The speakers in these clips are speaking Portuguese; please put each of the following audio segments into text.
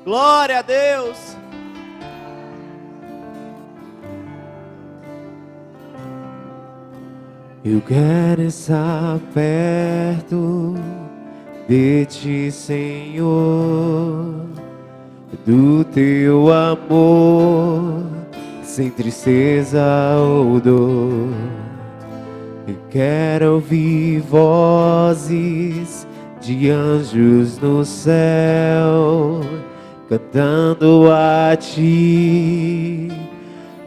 Glória a Deus. Eu quero estar perto de Ti, Senhor, do Teu amor, sem tristeza ou dor. Eu quero ouvir vozes de anjos no céu, cantando a Ti,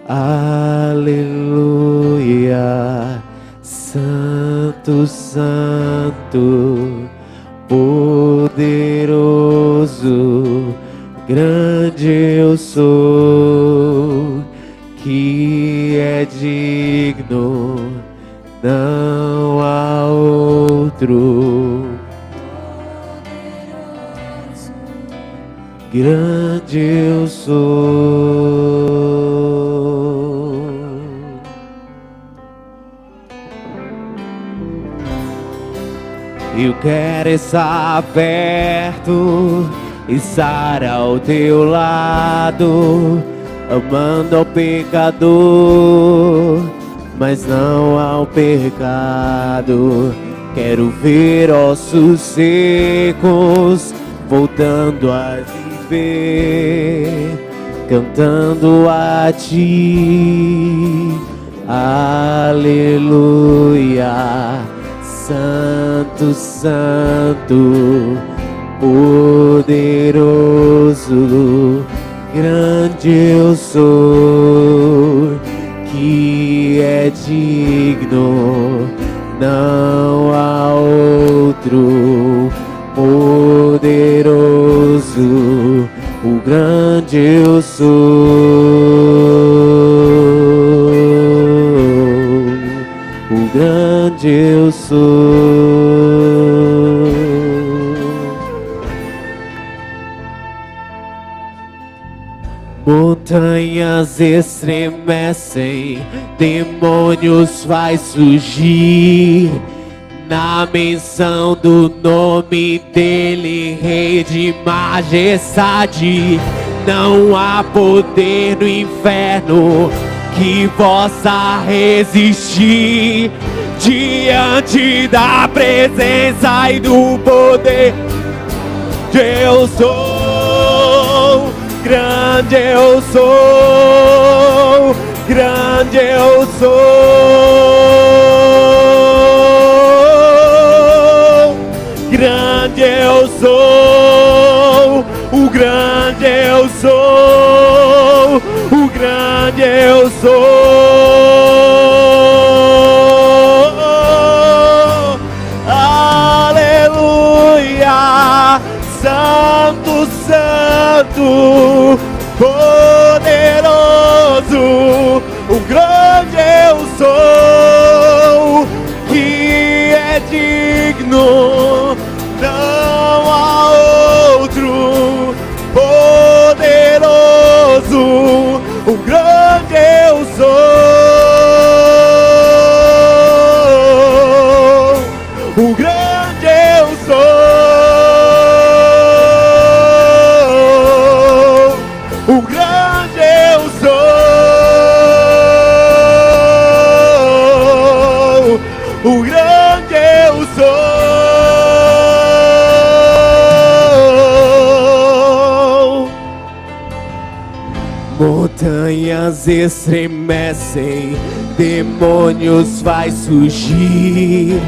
aleluia. Santo, Santo, poderoso, grande eu sou, que é digno, não há outro. Grande eu sou. Eu quero estar perto, estar ao teu lado, amando ao pecador, mas não ao pecado. Quero ver ossos secos voltando a viver, cantando a Ti, aleluia. Santo, Santo, poderoso, grande eu sou, que é digno, não há outro. Poderoso, o grande eu sou, o grande eu sou. Montanhas estremecem, demônios faz surgir, na menção do nome dele, Rei de majestade. Não há poder no inferno que possa resistir diante da presença e do poder. Eu sou, grande eu sou, grande eu sou, grande eu sou, o grande eu sou, o grande eu sou. Aleluia, Santo, Santo, poderoso, o grande eu sou, que é digno, não há outro. Poderoso, o grande eu sou, o grande eu sou, o grande eu sou, o grande eu sou. Montanhas estremecem, demônios vai surgir,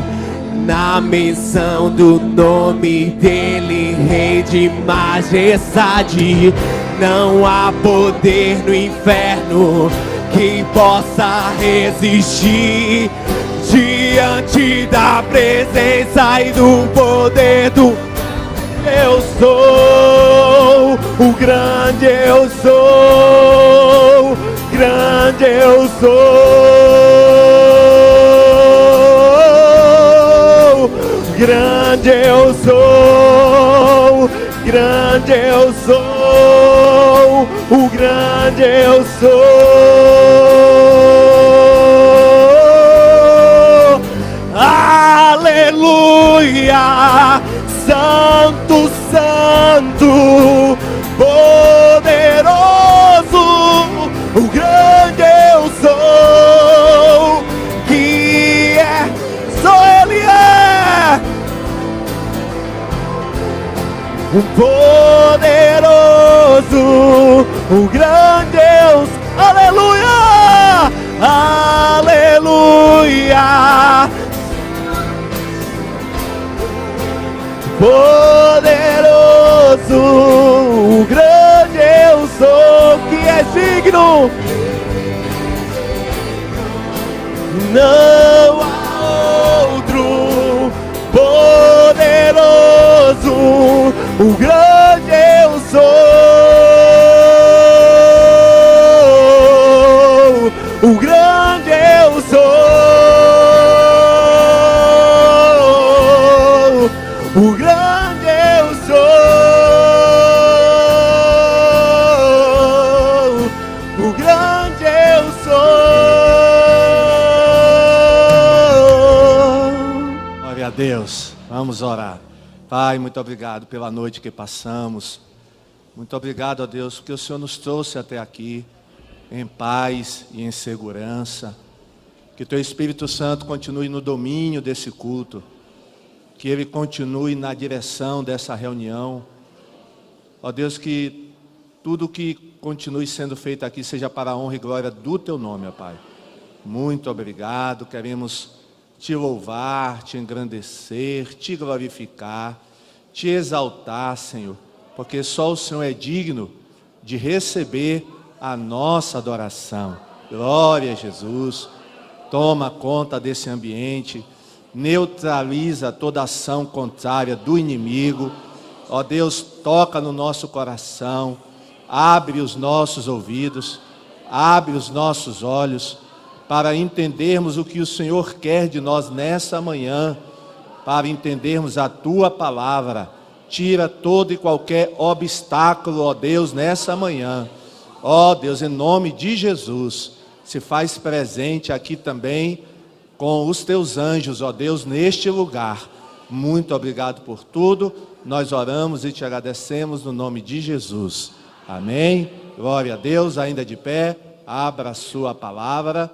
na menção do nome dele, Rei de majestade. Não há poder no inferno que possa resistir diante da presença e do poder do eu sou, o grande eu sou, grande eu sou, grande eu sou, grande eu sou, o grande eu sou. Aleluia, Santo, Santo, um poderoso, um grande Deus, aleluia, aleluia, poderoso, um grande eu sou, que é digno, não há outro, poderoso, o grande eu sou, o grande eu sou, o grande eu sou, o grande eu sou. Glória a Deus, vamos orar. Pai, muito obrigado pela noite que passamos. Muito obrigado a Deus, porque o Senhor nos trouxe até aqui em paz e em segurança. Que Teu Espírito Santo continue no domínio desse culto. Que Ele continue na direção dessa reunião. Ó Deus, que tudo que continue sendo feito aqui seja para a honra e glória do Teu nome, ó Pai. Muito obrigado, queremos Te louvar, Te engrandecer, Te glorificar, Te exaltar, Senhor, porque só o Senhor é digno de receber a nossa adoração. Glória a Jesus. Toma conta desse ambiente, neutraliza toda ação contrária do inimigo. Ó Deus, toca no nosso coração, abre os nossos ouvidos, abre os nossos olhos, para entendermos o que o Senhor quer de nós nessa manhã, para entendermos a Tua palavra. Tira todo e qualquer obstáculo, ó Deus, nessa manhã. Ó Deus, em nome de Jesus, se faz presente aqui também com os Teus anjos, ó Deus, neste lugar. Muito obrigado por tudo. Nós oramos e Te agradecemos no nome de Jesus. Amém. Glória a Deus. Ainda de pé, abra a sua palavra.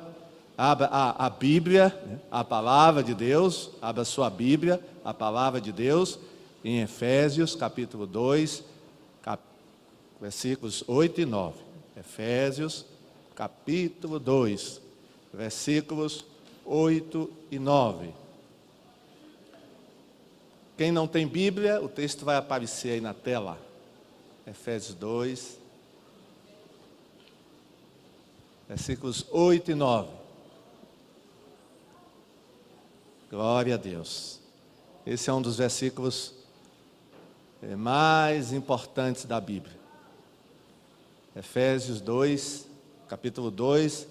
Abra a Bíblia, a palavra de Deus, abra a sua Bíblia, a palavra de Deus, em Efésios capítulo 2, versículos 8 e 9. Efésios capítulo 2, versículos 8 e 9. Quem não tem Bíblia, o texto vai aparecer aí na tela. Efésios 2, versículos 8 e 9. Glória a Deus. Esse é um dos versículos mais importantes da Bíblia. Efésios 2, capítulo 2,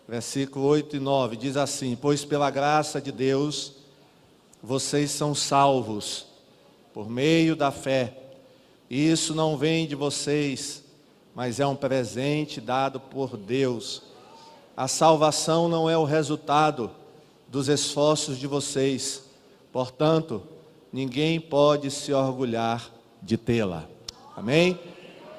versículo 8 e 9, diz assim: pois pela graça de Deus, vocês são salvos, por meio da fé. E isso não vem de vocês, mas é um presente dado por Deus. A salvação não é o resultado dos esforços de vocês, portanto, ninguém pode se orgulhar de tê-la. Amém?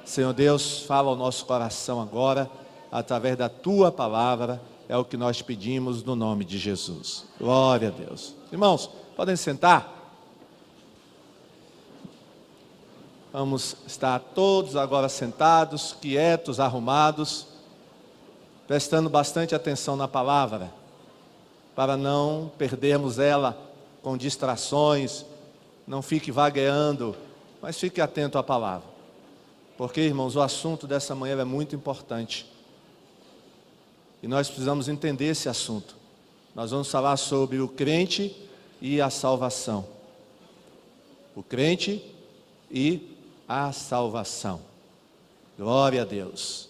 Senhor Deus, fala ao nosso coração agora, através da Tua palavra, é o que nós pedimos no nome de Jesus. Glória a Deus. Irmãos, podem sentar? Vamos estar todos agora sentados, quietos, arrumados, prestando bastante atenção na palavra, para não perdermos ela com distrações. Não fique vagueando, mas fique atento à palavra. Porque, irmãos, o assunto dessa manhã é muito importante. E nós precisamos entender esse assunto. Nós vamos falar sobre o crente e a salvação. O crente e a salvação. Glória a Deus.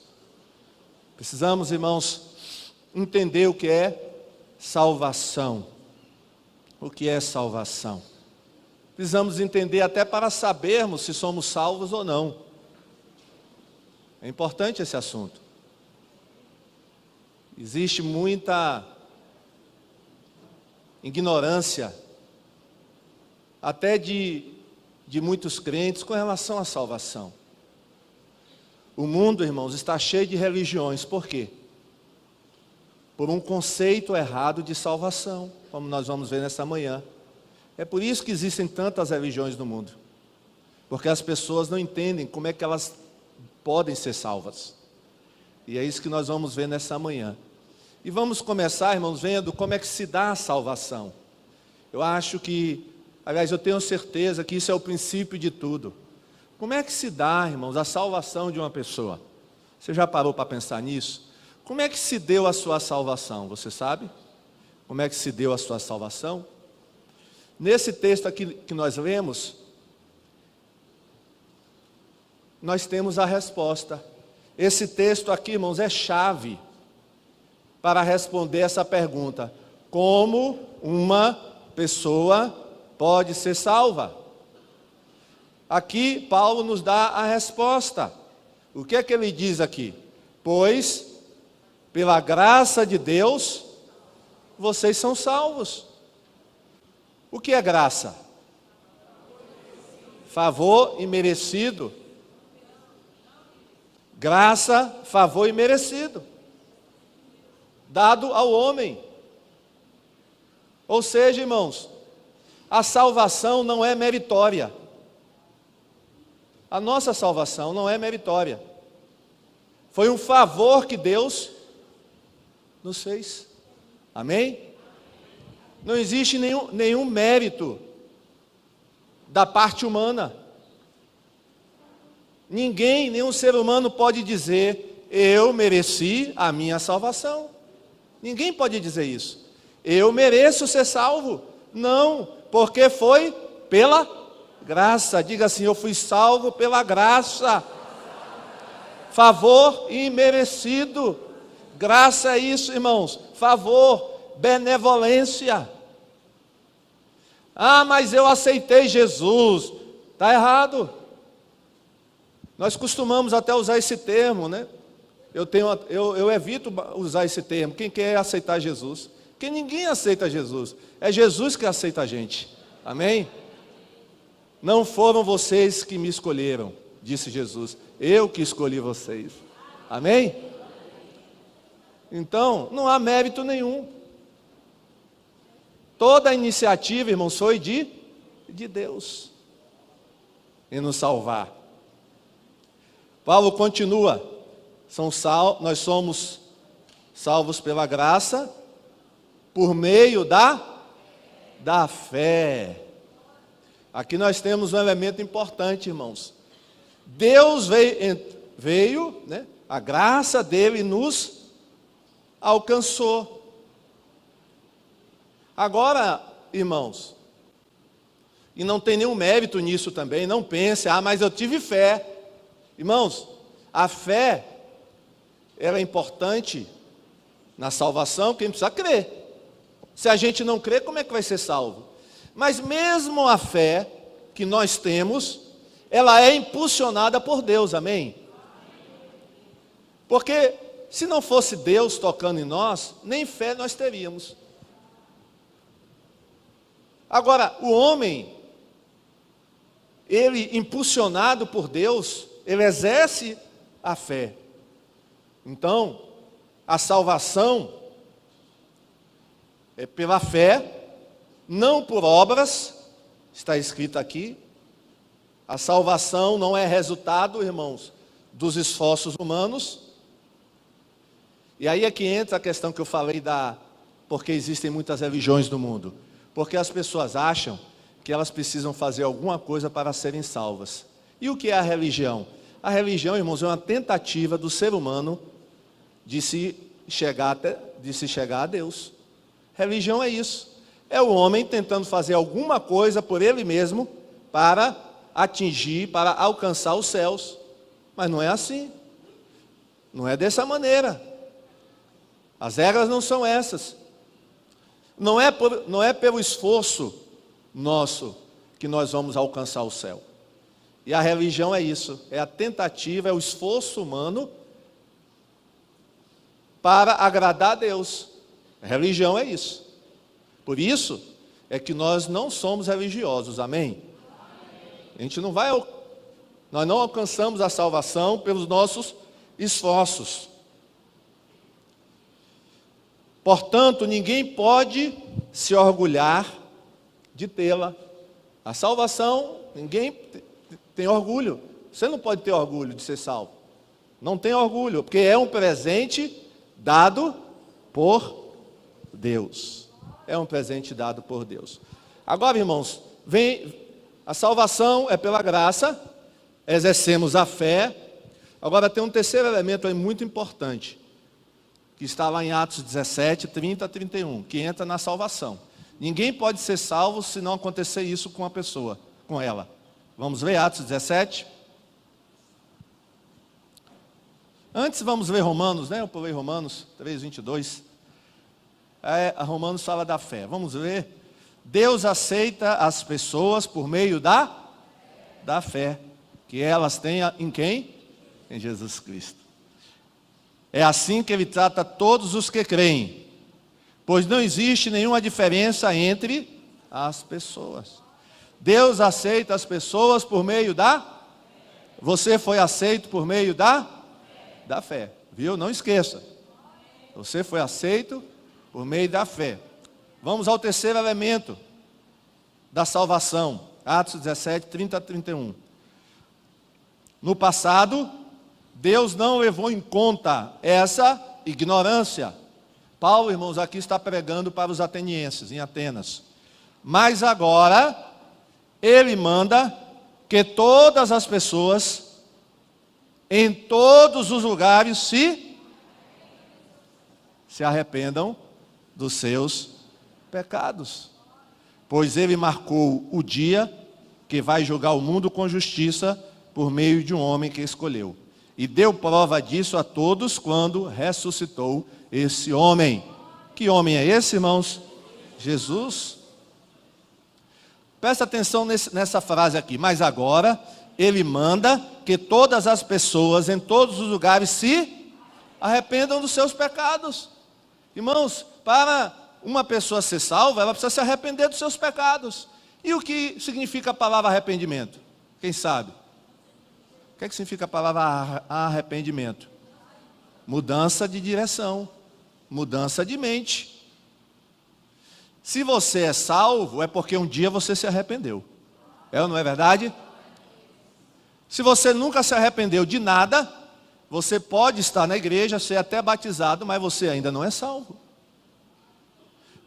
Precisamos, irmãos, entender o que é salvação. O que é salvação? Precisamos entender até para sabermos se somos salvos ou não. É importante esse assunto. Existe muita ignorância, até de muitos crentes com relação à salvação. O mundo, irmãos, está cheio de religiões. Por quê? Por um conceito errado de salvação, como nós vamos ver nessa manhã. É por isso que existem tantas religiões no mundo. porque as pessoas não entendem como é que elas podem ser salvas. E é isso que nós vamos ver nessa manhã. E vamos começar, irmãos, vendo como é que se dá a salvação. Eu acho que, aliás, eu tenho certeza que isso é o princípio de tudo. Como é que se dá, irmãos, a salvação de uma pessoa? Você já parou para pensar nisso? Como é que se deu a sua salvação? Você sabe? Como é que se deu a sua salvação? Nesse texto aqui que nós lemos, nós temos a resposta. Esse texto aqui, irmãos, é chave para responder essa pergunta: como uma pessoa pode ser salva? Aqui Paulo nos dá a resposta. O que é que ele diz aqui? Pois, pela graça de Deus, vocês são salvos. O que é graça? Favor imerecido. Graça, favor imerecido, dado ao homem. Ou seja, irmãos, a salvação não é meritória. A nossa salvação não é meritória. Foi um favor que Deus nos fez. Amém? Não existe nenhum mérito da parte humana. Ninguém, nenhum ser humano pode dizer: eu mereci a minha salvação. Ninguém pode dizer isso. Eu mereço ser salvo. Não, porque foi pela graça. Diga assim: eu fui salvo pela graça. Favor imerecido. Graça é isso, irmãos. Favor, benevolência. Ah, mas eu aceitei Jesus. Está errado. Nós costumamos até usar esse termo, né? Eu evito usar esse termo. Quem quer aceitar Jesus? Porque ninguém aceita Jesus. É Jesus que aceita a gente. Amém? Não foram vocês que me escolheram, disse Jesus. Eu que escolhi vocês. Amém? Então, não há mérito nenhum. Toda a iniciativa, irmãos, foi de Deus em nos salvar. Paulo continua: nós somos salvos pela graça, por meio da fé. Aqui nós temos um elemento importante, irmãos. Deus veio, né, a graça dele nos alcançou. Agora, irmãos, e não tem nenhum mérito nisso também, não pense: mas eu tive fé. Irmãos, a fé, ela é importante na salvação, quem precisa crer. Se a gente não crer, como é que vai ser salvo? Mas mesmo a fé que nós temos, ela é impulsionada por Deus, amém? Porque se não fosse Deus tocando em nós, nem fé nós teríamos. Agora, o homem, ele impulsionado por Deus, ele exerce a fé. Então, a salvação é pela fé, não por obras, está escrito aqui. A salvação não é resultado, irmãos, dos esforços humanos. E aí é que entra a questão que eu falei porque existem muitas religiões no mundo. Porque as pessoas acham que elas precisam fazer alguma coisa para serem salvas. E o que é a religião? A religião, irmãos, é uma tentativa do ser humano de se chegar a Deus. Religião é isso. É o homem tentando fazer alguma coisa por ele mesmo para atingir, para alcançar os céus. Mas não é assim. Não é dessa maneira. As regras não são essas. Não é pelo esforço nosso que nós vamos alcançar o céu. E a religião é isso, é a tentativa, é o esforço humano para agradar a Deus. A religião é isso. Por isso é que nós não somos religiosos, amém? A gente nós não alcançamos a salvação pelos nossos esforços. Portanto, ninguém pode se orgulhar de tê-la. A salvação, ninguém tem orgulho. Você não pode ter orgulho de ser salvo. Não tem orgulho, porque é um presente dado por Deus. É um presente dado por Deus. Agora, irmãos, a salvação é pela graça, exercemos a fé. Agora tem um terceiro elemento aí muito importante, que está lá em Atos 17, 30 a 31, que entra na salvação. Ninguém pode ser salvo se não acontecer isso com a pessoa, com ela. Vamos ver Atos 17. Antes vamos ver Romanos, né? Eu pulei Romanos 3, 22. Romanos fala da fé. Vamos ver. Deus aceita as pessoas por meio da fé, que elas têm em quem? Em Jesus Cristo. É assim que Ele trata todos os que creem, pois não existe nenhuma diferença entre as pessoas. Deus aceita as pessoas por meio Você foi aceito por meio da fé, viu? Não esqueça. Você foi aceito por meio da fé. Vamos ao terceiro elemento da salvação. Atos 17, 30 a 31. No passado, Deus não levou em conta essa ignorância. Paulo, irmãos, aqui está pregando para os atenienses, em Atenas. Mas agora, ele manda que todas as pessoas, em todos os lugares, se arrependam dos seus pecados. Pois ele marcou o dia que vai julgar o mundo com justiça por meio de um homem que escolheu. E deu prova disso a todos quando ressuscitou esse homem. Que homem é esse, irmãos? Jesus. Presta atenção nessa frase aqui. Mas agora, ele manda que todas as pessoas, em todos os lugares, se arrependam dos seus pecados. Irmãos, para uma pessoa ser salva, ela precisa se arrepender dos seus pecados. E o que significa a palavra arrependimento? Quem sabe? O que é que significa a palavra arrependimento? Mudança de direção, mudança de mente. Se você é salvo, é porque um dia você se arrependeu. É ou não é verdade? Se você nunca se arrependeu de nada, você pode estar na igreja, ser até batizado, mas você ainda não é salvo.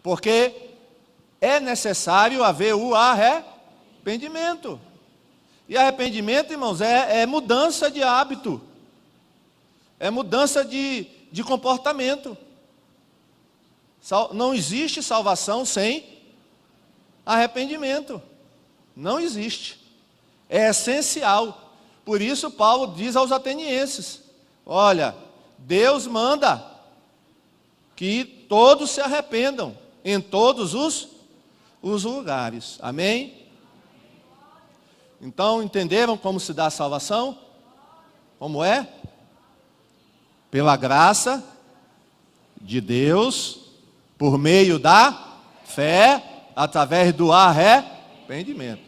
Porque é necessário haver o arrependimento. E arrependimento, irmãos, é mudança de hábito. É mudança de comportamento. Não existe salvação sem arrependimento. Não existe. É essencial. Por isso Paulo diz aos atenienses: olha, Deus manda que todos se arrependam em todos os lugares. Amém? Então, entenderam como se dá a salvação? Como é? Pela graça de Deus, por meio da fé, através do arrependimento.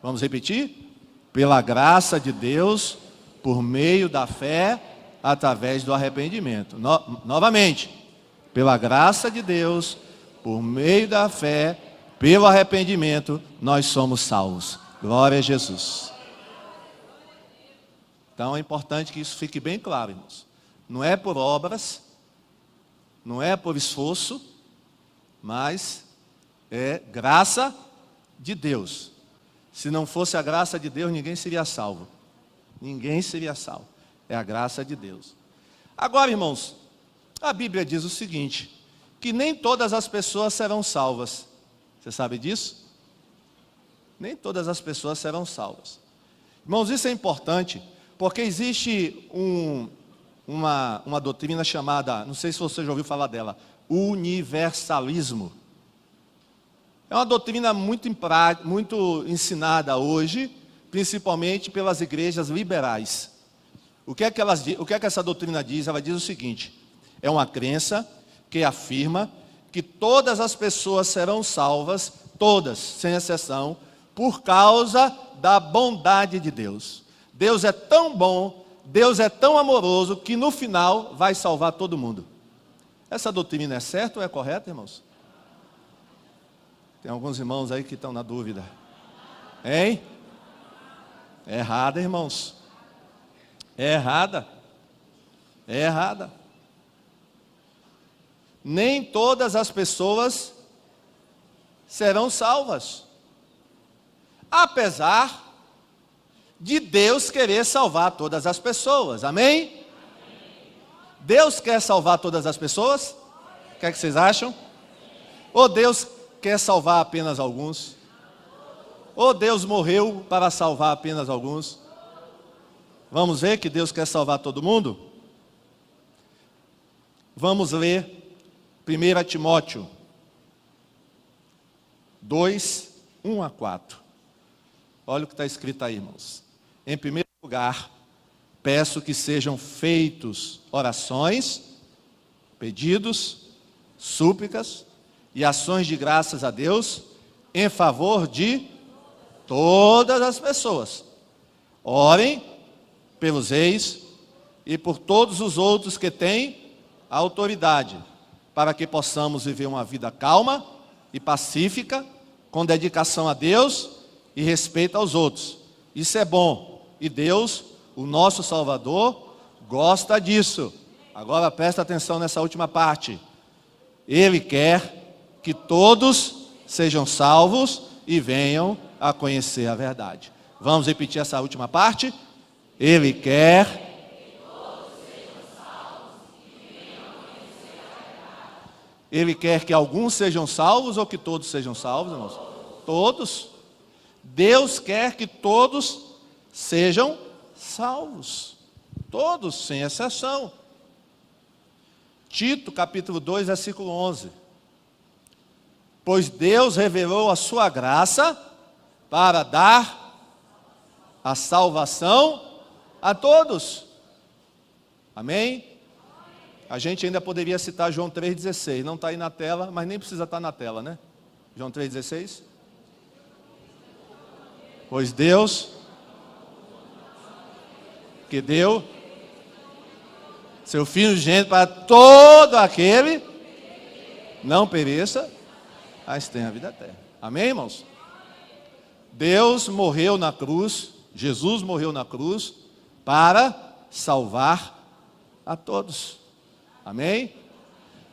Vamos repetir? Pela graça de Deus, por meio da fé, através do arrependimento. Novamente, pela graça de Deus, por meio da fé, pelo arrependimento, nós somos salvos. Glória a Jesus. Então é importante que isso fique bem claro, irmãos. Não é por obras, não é por esforço, mas é graça de Deus. Se não fosse a graça de Deus, ninguém seria salvo. Ninguém seria salvo. É a graça de Deus. Agora, irmãos, a Bíblia diz o seguinte, que nem todas as pessoas serão salvas. Você sabe disso? Nem todas as pessoas serão salvas. Irmãos, isso é importante, porque existe uma doutrina chamada, não sei se você já ouviu falar dela, universalismo. É uma doutrina muito ensinada hoje, principalmente pelas igrejas liberais. O que é que essa doutrina diz? Ela diz o seguinte: é uma crença que afirma que todas as pessoas serão salvas, todas, sem exceção, por causa da bondade de Deus. Deus é tão bom, Deus é tão amoroso, que no final vai salvar todo mundo. Essa doutrina é certa ou é correta, irmãos? Tem alguns irmãos aí que estão na dúvida. Hein? É errada, irmãos. É errada. É errada. Nem todas as pessoas serão salvas. Apesar de Deus querer salvar todas as pessoas. Amém? Deus quer salvar todas as pessoas? O que é que vocês acham? Ou Deus quer salvar apenas alguns? Ou Deus morreu para salvar apenas alguns? Vamos ver que Deus quer salvar todo mundo? Vamos ler 1 Timóteo 2, 1 a 4. Olha o que está escrito aí, irmãos. Em primeiro lugar, peço que sejam feitos orações, pedidos, súplicas e ações de graças a Deus em favor de todas as pessoas. Orem pelos reis e por todos os outros que têm autoridade, para que possamos viver uma vida calma e pacífica, com dedicação a Deus e respeito aos outros. Isso é bom, e Deus, o nosso Salvador, gosta disso. Agora presta atenção nessa última parte. Ele quer que todos sejam salvos e venham a conhecer a verdade. Vamos repetir essa última parte? Ele quer Ele quer que alguns sejam salvos ou que todos sejam salvos, irmãos? Todos. Deus quer que todos sejam salvos. Todos, sem exceção. Tito, capítulo 2, versículo 11. Pois Deus revelou a sua graça para dar a salvação a todos. Amém? A gente ainda poderia citar João 3,16. Não está aí na tela, mas nem precisa estar na tela, né? João 3,16. Pois Deus, que deu seu Filho unigênito para todo aquele, não pereça, mas tenha a vida eterna. Amém, irmãos? Deus morreu na cruz, Jesus morreu na cruz, para salvar a todos. Amém?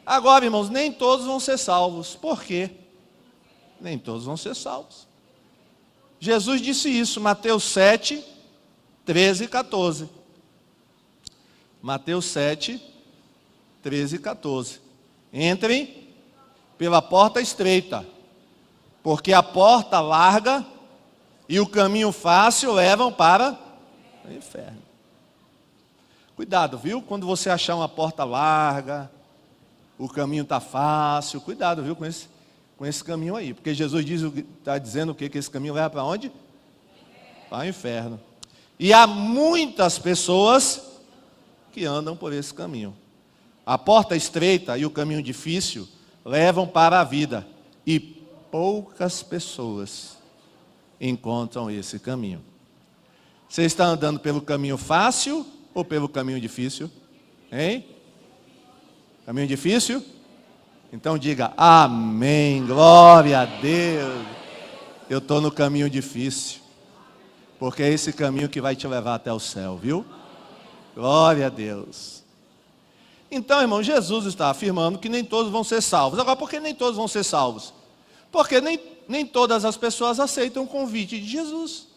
Agora, irmãos, nem todos vão ser salvos. Por quê? Nem todos vão ser salvos. Jesus disse isso, Mateus 7, 13 e 14. Mateus 7, 13 e 14. Entrem pela porta estreita, porque a porta larga e o caminho fácil levam para o inferno. Cuidado, viu? Quando você achar uma porta larga, o caminho está fácil, cuidado, viu, com esse caminho aí. Porque Jesus está dizendo o quê? Que esse caminho leva para onde? Para o inferno. E há muitas pessoas que andam por esse caminho. A porta estreita e o caminho difícil levam para a vida. E poucas pessoas encontram esse caminho. Você está andando pelo caminho fácil ou pelo caminho difícil? Hein? Caminho difícil? Então diga amém, glória a Deus. Eu estou no caminho difícil, porque é esse caminho que vai te levar até o céu, viu? Glória a Deus. Então, irmão, Jesus está afirmando que nem todos vão ser salvos. Agora, por que nem todos vão ser salvos? Porque nem todas as pessoas aceitam o convite de Jesus.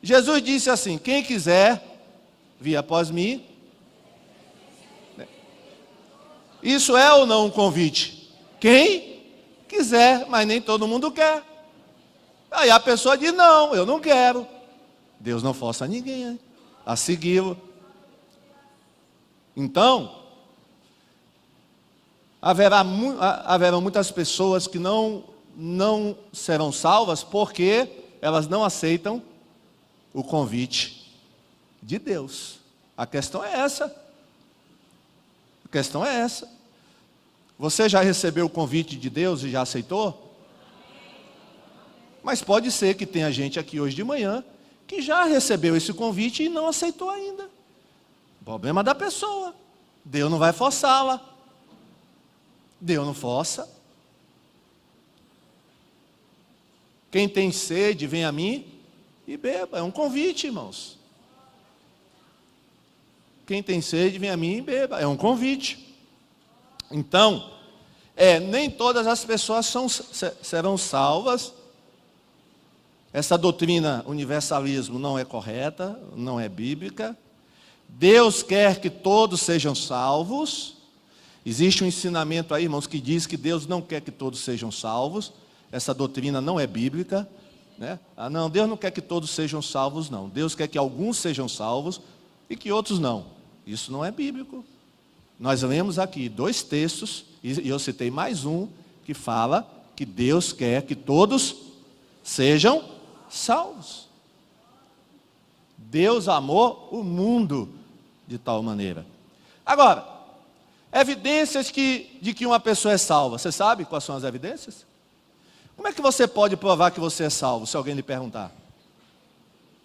Jesus disse assim: quem quiser vir após mim. Isso é ou não um convite? Quem quiser, mas nem todo mundo quer. Aí a pessoa diz: não, eu não quero. Deus não força ninguém a segui-lo. Então, haverão muitas pessoas que não serão salvas porque elas não aceitam o convite de Deus. A questão é essa. A questão é essa. Você já recebeu o convite de Deus e já aceitou? Mas pode ser que tenha gente aqui hoje de manhã que já recebeu esse convite e não aceitou ainda. Problema da pessoa. Deus não vai forçá-la. Deus não força. Quem tem sede, vem a mim e beba. É um convite, irmãos. Quem tem sede, vem a mim e beba. É um convite. Então, nem todas as pessoas serão salvas. Essa doutrina universalismo não é correta, não é bíblica. Deus quer que todos sejam salvos. Existe um ensinamento aí, irmãos, que diz que Deus não quer que todos sejam salvos. Essa doutrina não é bíblica, né? Não, Deus não quer que todos sejam salvos, não. Deus quer que alguns sejam salvos e que outros não. Isso não é bíblico. Nós lemos aqui 2 textos, e eu citei mais um, que fala que Deus quer que todos sejam salvos. Deus amou o mundo de tal maneira. Agora, evidências de que uma pessoa é salva. Você sabe quais são as evidências? Como é que você pode provar que você é salvo, se alguém lhe perguntar?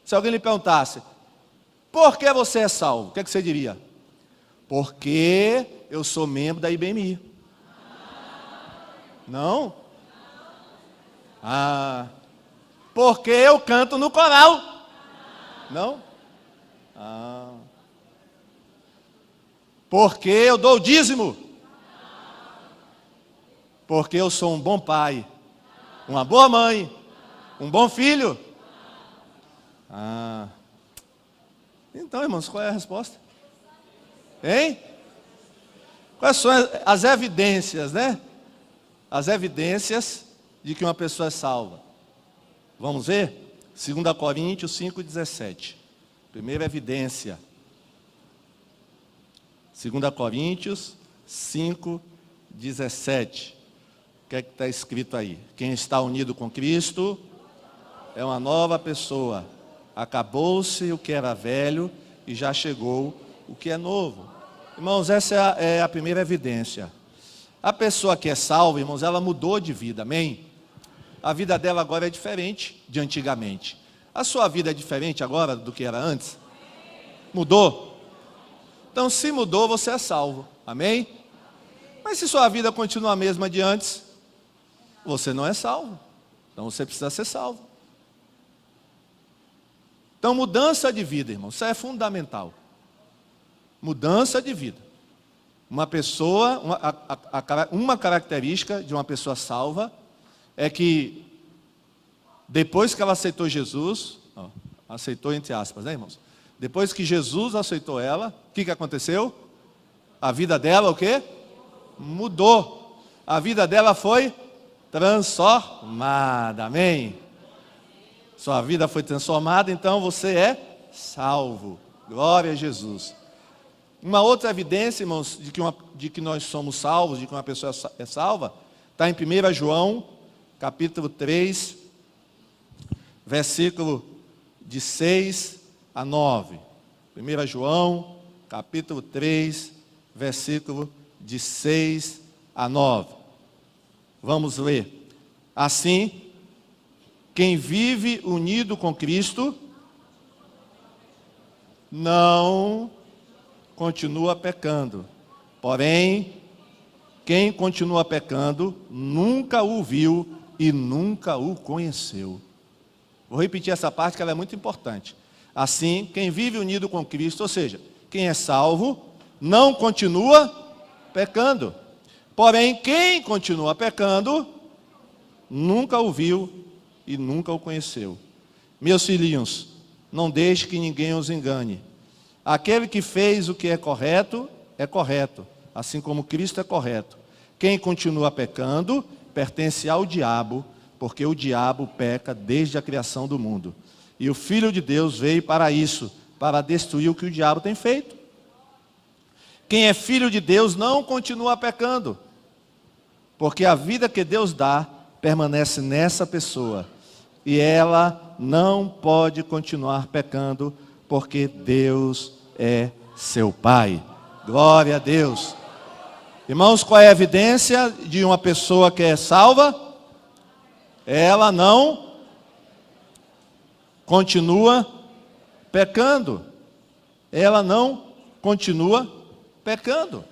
Se alguém lhe perguntasse, por que você é salvo? O que você diria? Porque eu sou membro da IBMI. Não? Porque eu canto no coral. Não? Porque eu dou o dízimo. Porque eu sou um bom pai, uma boa mãe, um bom filho. Então, irmãos, qual é a resposta? Hein? Quais são as evidências, né? As evidências de que uma pessoa é salva. Vamos ver? 2 Coríntios 5,17. Primeira evidência. 2 Coríntios 5,17. O que é que está escrito aí? Quem está unido com Cristo é uma nova pessoa. Acabou-se o que era velho e já chegou o que é novo. Irmãos, essa é a primeira evidência. A pessoa que é salva, irmãos, ela mudou de vida, amém? A vida dela agora é diferente de antigamente. A sua vida é diferente agora do que era antes? Mudou? Então, se mudou, você é salvo, amém? Mas se sua vida continua a mesma de antes, você não é salvo. Então, você precisa ser salvo. Então, mudança de vida, irmão, isso é fundamental. Mudança de vida. Uma pessoa, uma característica de uma pessoa salva é que depois que ela aceitou Jesus, aceitou entre aspas, né, irmãos? Depois que Jesus aceitou ela, o que aconteceu? A vida dela, o quê? Mudou. A vida dela foi transformada, amém? Sua vida foi transformada, então você é salvo. Glória a Jesus. Uma outra evidência, irmãos, de que nós somos salvos, de que uma pessoa é salva, está em 1 João, capítulo 3, versículo de 6 a 9. 1 João, capítulo 3, versículo de 6 a 9. Vamos ler. Assim, quem vive unido com Cristo, não continua pecando. Porém, quem continua pecando, nunca o viu e nunca o conheceu. Vou repetir essa parte que ela é muito importante. Assim, quem vive unido com Cristo, ou seja, quem é salvo, não continua pecando. Porém, quem continua pecando, nunca o viu e nunca o conheceu. Meus filhinhos, não deixe que ninguém os engane. Aquele que fez o que é correto, assim como Cristo é correto. Quem continua pecando, pertence ao diabo, porque o diabo peca desde a criação do mundo. E o Filho de Deus veio para isso, para destruir o que o diabo tem feito. Quem é filho de Deus não continua pecando, porque a vida que Deus dá permanece nessa pessoa. E ela não pode continuar pecando, porque Deus é seu Pai. Glória a Deus. Irmãos, qual é a evidência de uma pessoa que é salva? Ela não continua pecando. Ela não continua pecando.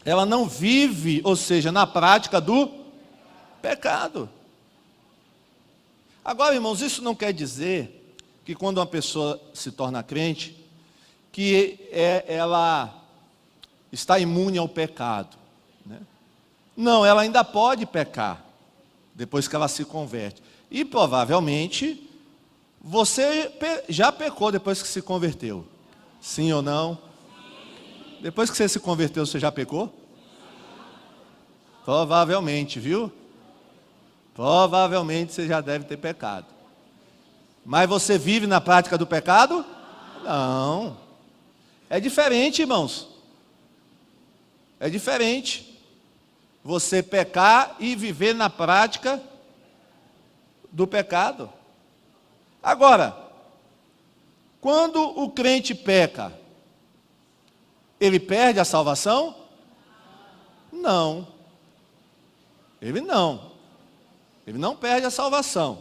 Ela não vive, ou seja, na prática do pecado. Agora, irmãos, isso não quer dizer que quando uma pessoa se torna crente, que ela está imune ao pecado, né? Não, ela ainda pode pecar, depois que ela se converte. E provavelmente, você já pecou depois que se converteu. Sim ou não? Depois que você se converteu, você já pecou? Provavelmente, viu? Provavelmente você já deve ter pecado. Mas você vive na prática do pecado? Não. É diferente, irmãos. É diferente você pecar e viver na prática do pecado. Agora, quando o crente peca, ele perde a salvação? Não. Ele não perde a salvação.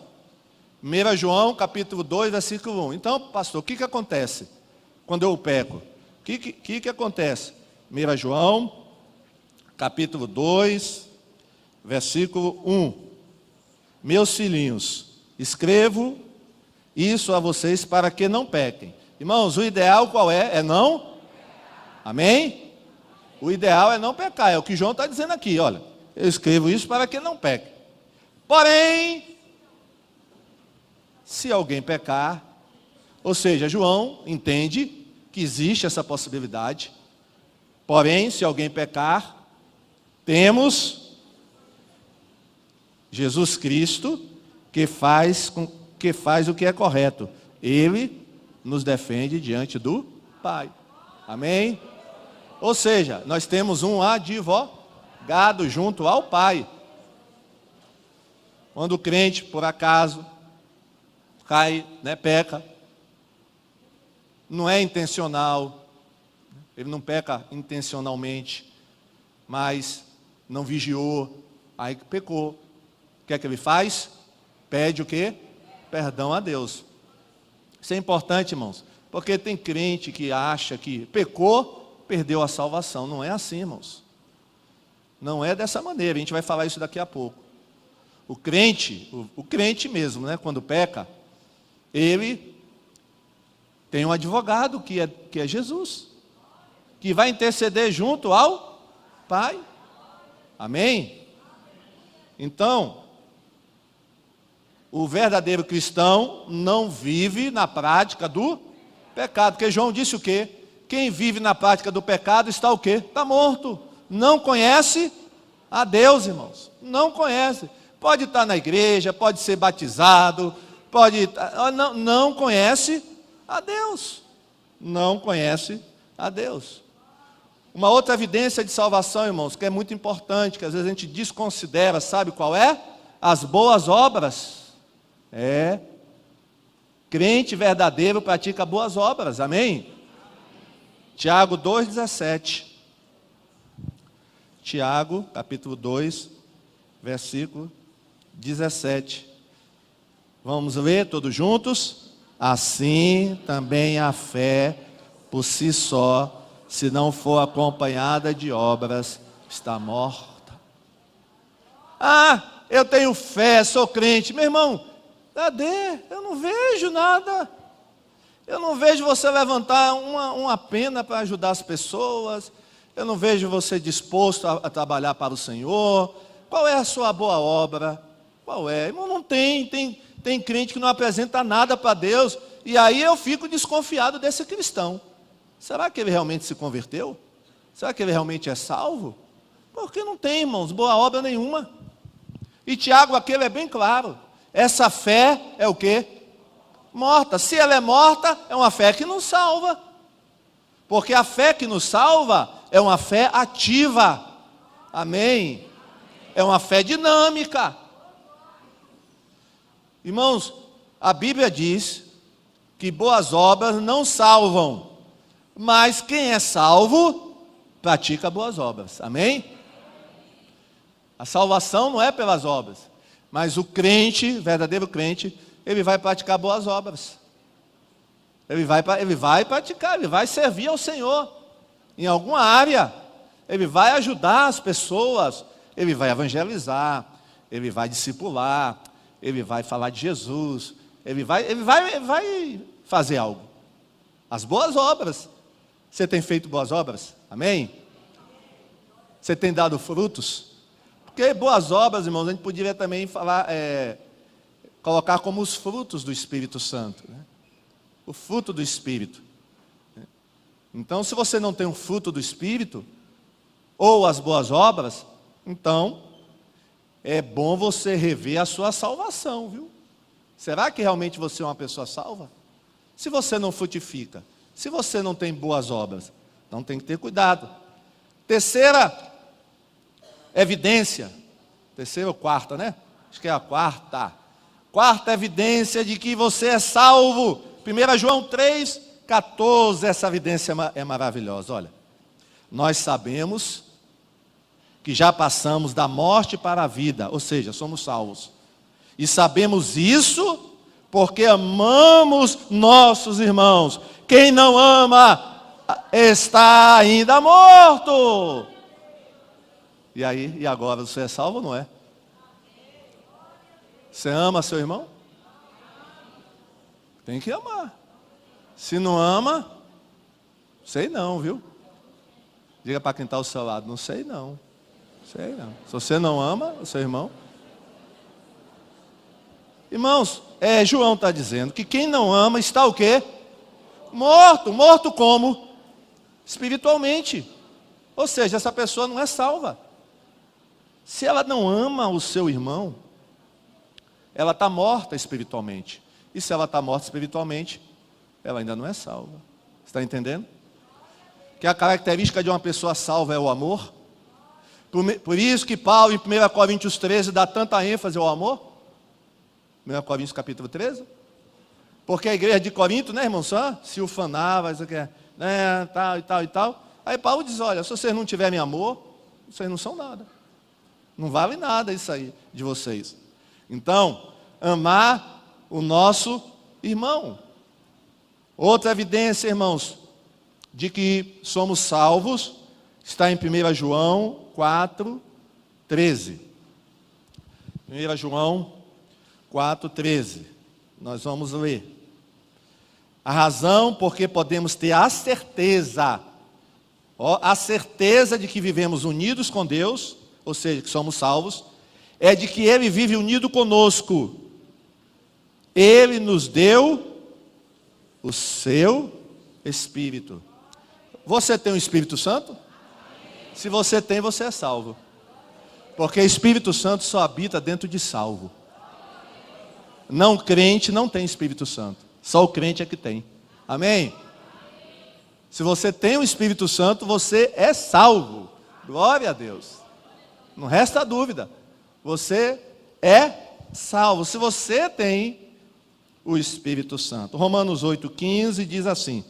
1 João, capítulo 2, versículo 1. Então, pastor, o que acontece quando eu peco? O que acontece? 1 João, capítulo 2, versículo 1. Meus filhinhos, escrevo isso a vocês para que não pequem. Irmãos, o ideal qual é? É não? Amém? O ideal é não pecar, é o que João está dizendo aqui, olha. Eu escrevo isso para que não peque. Porém, se alguém pecar, ou seja, João entende que existe essa possibilidade. Porém, se alguém pecar, temos Jesus Cristo que faz o que é correto. Ele nos defende diante do Pai. Amém? Ou seja, nós temos um advogado junto ao Pai. Quando o crente, por acaso, cai, peca, não é intencional, ele não peca intencionalmente, mas não vigiou, aí pecou. O que é que ele faz? Pede o quê? Perdão a Deus. Isso é importante, irmãos, porque tem crente que acha que pecou, perdeu a salvação. Não é assim, irmãos. Não é dessa maneira, a gente vai falar isso daqui a pouco. O crente mesmo, quando peca, ele tem um advogado que é Jesus, que vai interceder junto ao Pai. Amém? Então, o verdadeiro cristão não vive na prática do pecado, porque João disse o quê? Quem vive na prática do pecado está o quê? Está morto. Não conhece a Deus, irmãos. Não conhece. Pode estar na igreja, pode ser batizado, não conhece a Deus. Não conhece a Deus. Uma outra evidência de salvação, irmãos, que é muito importante, que às vezes a gente desconsidera, sabe qual é? As boas obras. Crente verdadeiro pratica boas obras, amém? Tiago 2,17. Tiago, capítulo 2, versículo 17. Vamos ler todos juntos? Assim também a fé, por si só, se não for acompanhada de obras, está morta. Ah, eu tenho fé, sou crente. Meu irmão, cadê? Eu não vejo nada. Eu não vejo você levantar uma pena para ajudar as pessoas. Eu não vejo você disposto a trabalhar para o Senhor. Qual é a sua boa obra? Qual é? Irmão, não tem crente que não apresenta nada para Deus. E aí eu fico desconfiado desse cristão. Será que ele realmente se converteu? Será que ele realmente é salvo? Porque não tem, irmãos, boa obra nenhuma. E Tiago aquele é bem claro. Essa fé é o quê? Morta. Se ela é morta, é uma fé que não salva. Porque a fé que nos salva é uma fé ativa. Amém? É uma fé dinâmica. Irmãos, a Bíblia diz que boas obras não salvam. Mas quem é salvo, pratica boas obras. Amém? A salvação não é pelas obras. Mas o crente, verdadeiro crente, ele vai praticar boas obras. Ele vai praticar, ele vai servir ao Senhor. Em alguma área. Ele vai ajudar as pessoas. Ele vai evangelizar. Ele vai discipular. ele vai falar de Jesus, ele vai fazer algo. As boas obras. Você tem feito boas obras? Amém? Você tem dado frutos? Porque boas obras, irmãos, a gente poderia também falar, colocar como os frutos do Espírito Santo, né? O fruto do Espírito. Então, se você não tem um fruto do Espírito, ou as boas obras, então, é bom você rever a sua salvação, viu? Será que realmente você é uma pessoa salva? Se você não frutifica, se você não tem boas obras, então tem que ter cuidado. Terceira evidência, terceira ou quarta, né? Acho que é a quarta. Quarta evidência de que você é salvo. 1 João 3,14, essa evidência é maravilhosa. Olha, nós sabemos que já passamos da morte para a vida, ou seja, somos salvos. E sabemos isso porque amamos nossos irmãos. Quem não ama está ainda morto. E aí, e agora, você é salvo ou não é? Você ama seu irmão? Tem que amar. Se não ama, sei não, viu? Diga para quem está ao seu lado, não sei não. Sei não. Se você não ama o seu irmão. Irmãos, João está dizendo que quem não ama está o quê? Morto. Morto como? Espiritualmente. Ou seja, essa pessoa não é salva. Se ela não ama o seu irmão, ela está morta espiritualmente. E se ela está morta espiritualmente, ela ainda não é salva. Está entendendo? Que a característica de uma pessoa salva é o amor. Por isso que Paulo, em 1 Coríntios 13, dá tanta ênfase ao amor. 1 Coríntios capítulo 13. Porque a igreja de Corinto, né, irmão, só se ufanava, isso aqui, né, tal e tal e tal. Aí Paulo diz, olha, se vocês não tiverem amor, vocês não são nada. Não vale nada isso aí de vocês. Então, amar o nosso irmão. Outra evidência, irmãos, de que somos salvos, está em 1 João 4,13. 1 João 4,13. Nós vamos ler. A razão porque podemos ter a certeza de que vivemos unidos com Deus, ou seja, que somos salvos, é de que Ele vive unido conosco. Ele nos deu o seu Espírito. Você tem o Espírito Santo? Se você tem, você é salvo. Porque o Espírito Santo só habita dentro de salvo. Não crente não tem Espírito Santo. Só o crente é que tem. Amém? Se você tem o Espírito Santo, você é salvo. Glória a Deus. Não resta dúvida. Você é salvo. Se você tem o Espírito Santo. Romanos 8,15 diz assim: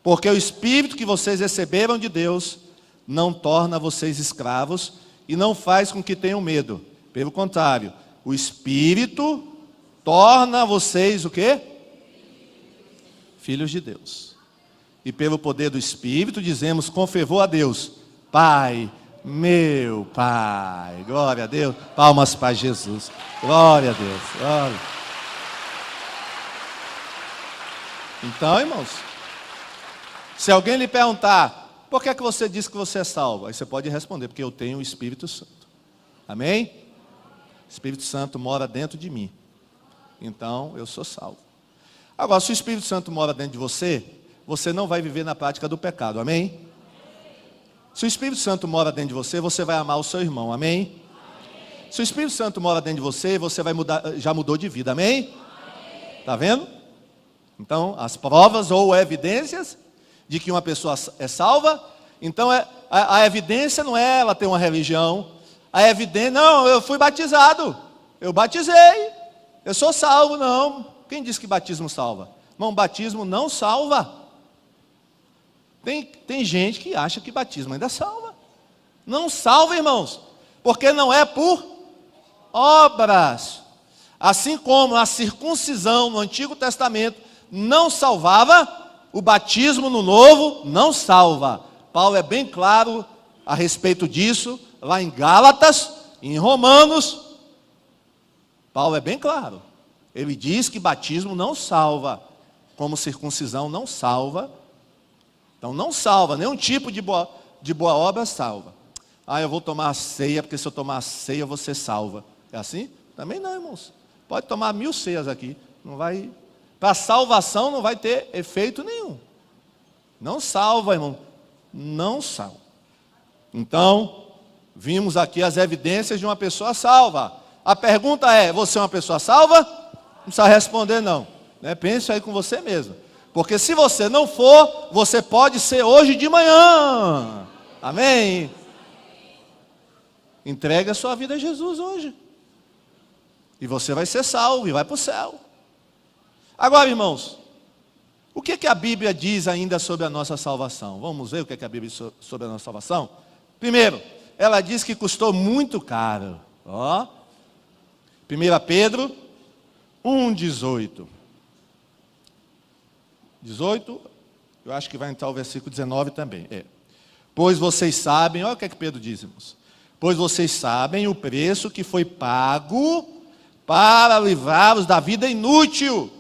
porque o Espírito que vocês receberam de Deus não torna vocês escravos e não faz com que tenham medo. Pelo contrário, o Espírito torna vocês o quê? Filhos de Deus. E pelo poder do Espírito dizemos com fervor a Deus: Pai, meu Pai. Glória a Deus. Palmas para Jesus. Glória a Deus. Glória. Então, irmãos, se alguém lhe perguntar, por que é que você diz que você é salvo? Aí você pode responder, porque eu tenho o Espírito Santo. Amém? O Espírito Santo mora dentro de mim. Então, eu sou salvo. Agora, se o Espírito Santo mora dentro de você, você não vai viver na prática do pecado. Amém? Se o Espírito Santo mora dentro de você, você vai amar o seu irmão. Amém? Se o Espírito Santo mora dentro de você, você vai mudar, já mudou de vida. Amém? Está vendo? Então, as provas ou evidências de que uma pessoa é salva. Então, a evidência não é ela ter uma religião. A evidência, não, eu fui batizado. Eu batizei. Eu sou salvo, não. Quem disse que batismo salva? Irmão, batismo não salva. Tem gente que acha que batismo ainda salva. Não salva, irmãos. Porque não é por obras. Assim como a circuncisão no Antigo Testamento não salvava, o batismo no Novo não salva. Paulo é bem claro a respeito disso, lá em Gálatas, em Romanos. Paulo é bem claro. Ele diz que batismo não salva, como circuncisão não salva. Então não salva, nenhum tipo de boa obra salva. Ah, eu vou tomar a ceia, porque se eu tomar a ceia eu vou ser salva. É assim? Também não, irmãos. Pode tomar 1000 ceias aqui. Não vai. Para salvação não vai ter efeito nenhum. Não salva, irmão. Não salva. Então, vimos aqui as evidências de uma pessoa salva. A pergunta é, você é uma pessoa salva? Não precisa responder não. Pense aí com você mesmo. Porque se você não for, você pode ser hoje de manhã. Amém? Entregue a sua vida a Jesus hoje. E você vai ser salvo e vai para o céu. Agora, irmãos, o que a Bíblia diz ainda sobre a nossa salvação? Vamos ver o que a Bíblia diz sobre a nossa salvação? Primeiro, ela diz que custou muito caro. 1 Pedro 1,18. 18, eu acho que vai entrar o versículo 19 também. Pois vocês sabem, olha o que Pedro diz, irmãos. Pois vocês sabem o preço que foi pago para livrá-los da vida inútil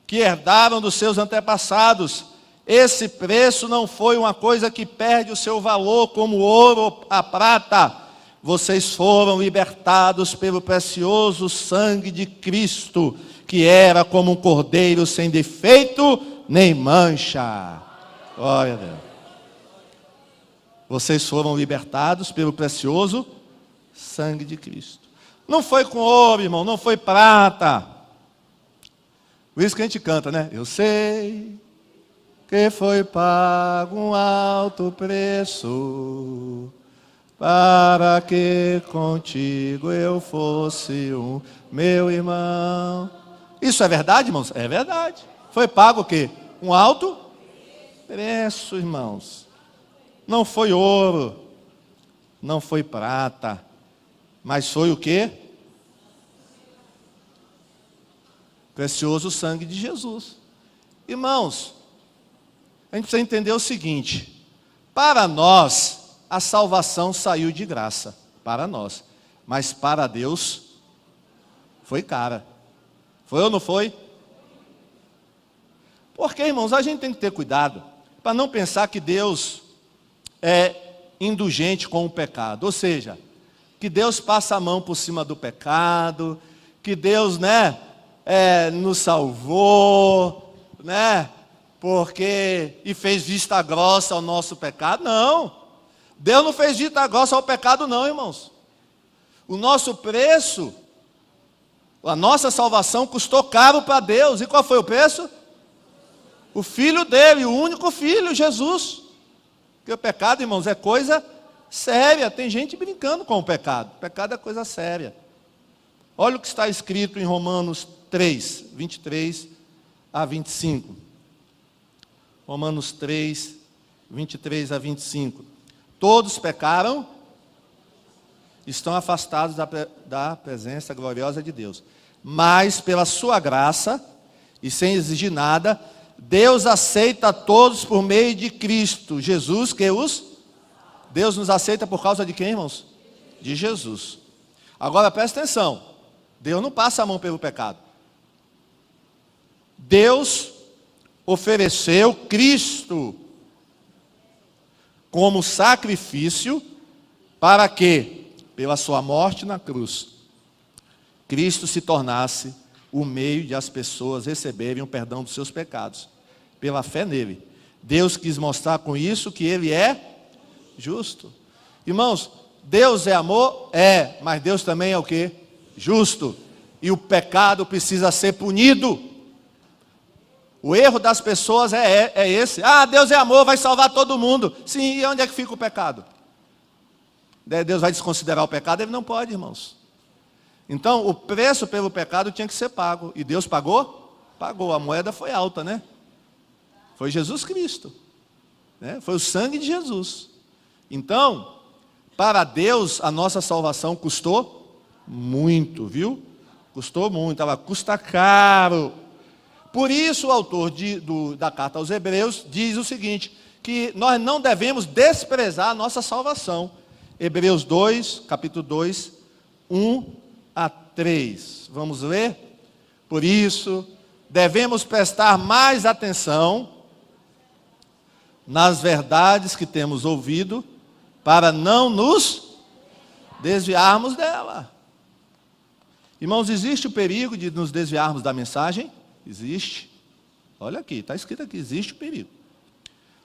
que herdaram dos seus antepassados. Esse preço não foi uma coisa que perde o seu valor como o ouro ou a prata. Vocês foram libertados pelo precioso sangue de Cristo, que era como um cordeiro sem defeito nem mancha. Glória a Deus. Vocês foram libertados pelo precioso sangue de Cristo. Não foi com ouro, irmão, não foi prata. Por isso que a gente canta, né? Eu sei que foi pago um alto preço, para que contigo eu fosse um meu irmão. Isso é verdade, irmãos? É verdade. Foi pago o quê? Um alto preço, irmãos. Não foi ouro, não foi prata, mas foi o quê? Precioso sangue de Jesus. Irmãos, a gente precisa entender o seguinte: para nós, a salvação saiu de graça, para nós, mas para Deus, foi cara. Foi ou não foi? Porque, irmãos, a gente tem que ter cuidado, para não pensar que Deus é indulgente com o pecado, ou seja, que Deus passa a mão por cima do pecado, que Deus, nos salvou, porque e fez vista grossa ao nosso pecado. Não, Deus não fez vista grossa ao pecado não, irmãos. O nosso preço, a nossa salvação custou caro para Deus. E qual foi o preço? O Filho dele, o único Filho, Jesus. Porque o pecado, irmãos, é coisa séria. Tem gente brincando com o pecado. O pecado é coisa séria. Olha o que está escrito em Romanos 3, 23 a 25. Romanos 3, 23 a 25. Todos pecaram, estão afastados da presença gloriosa de Deus. Mas pela sua graça, e sem exigir nada, Deus aceita todos por meio de Cristo Jesus, Deus nos aceita por causa de quem, irmãos? De Jesus. Agora presta atenção, Deus não passa a mão pelo pecado. Deus ofereceu Cristo como sacrifício para que, pela sua morte na cruz, Cristo se tornasse o meio de as pessoas receberem o perdão dos seus pecados, pela fé nele. Deus quis mostrar com isso que ele é justo. Irmãos, Deus é amor? É, mas Deus também é o quê? Justo. E o pecado precisa ser punido. O erro das pessoas é esse. Ah, Deus é amor, vai salvar todo mundo. Sim, e onde é que fica o pecado? Deus vai desconsiderar o pecado? Ele não pode, irmãos. Então, o preço pelo pecado tinha que ser pago. E Deus pagou? Pagou. A moeda foi alta, né? Foi Jesus Cristo. Foi o sangue de Jesus. Então, para Deus, a nossa salvação custou muito, viu? Custou muito, ela custa caro. Por isso, o autor da carta aos Hebreus diz o seguinte, que nós não devemos desprezar a nossa salvação. Hebreus 2, capítulo 2, 1 a 3. Vamos ler? Por isso, devemos prestar mais atenção nas verdades que temos ouvido, para não nos desviarmos dela. Irmãos, existe o perigo de nos desviarmos da mensagem? Existe. Olha aqui, está escrito aqui, existe o perigo.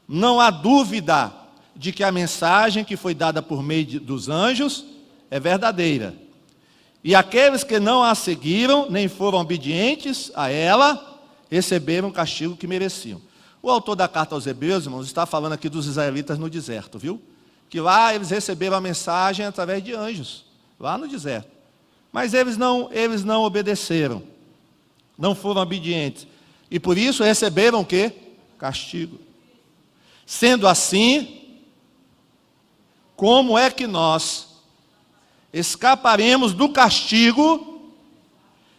Não há dúvida de que a mensagem que foi dada por meio dos anjos é verdadeira. E aqueles que não a seguiram, nem foram obedientes a ela, receberam o castigo que mereciam. O autor da carta aos Hebreus, irmãos, está falando aqui dos israelitas no deserto, viu? Que lá eles receberam a mensagem através de anjos, lá no deserto. Mas eles não obedeceram, não foram obedientes. E por isso receberam o quê? Castigo. Sendo assim, como é que nós escaparemos do castigo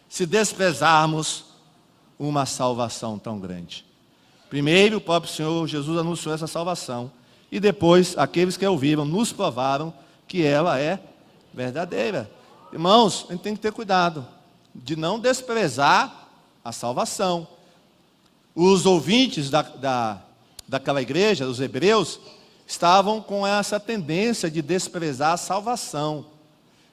se desprezarmos uma salvação tão grande? Primeiro, o próprio Senhor Jesus anunciou essa salvação. E depois, aqueles que a ouviram nos provaram que ela é verdadeira. Irmãos, a gente tem que ter cuidado de não desprezar a salvação. Os ouvintes daquela igreja, os hebreus, estavam com essa tendência de desprezar a salvação.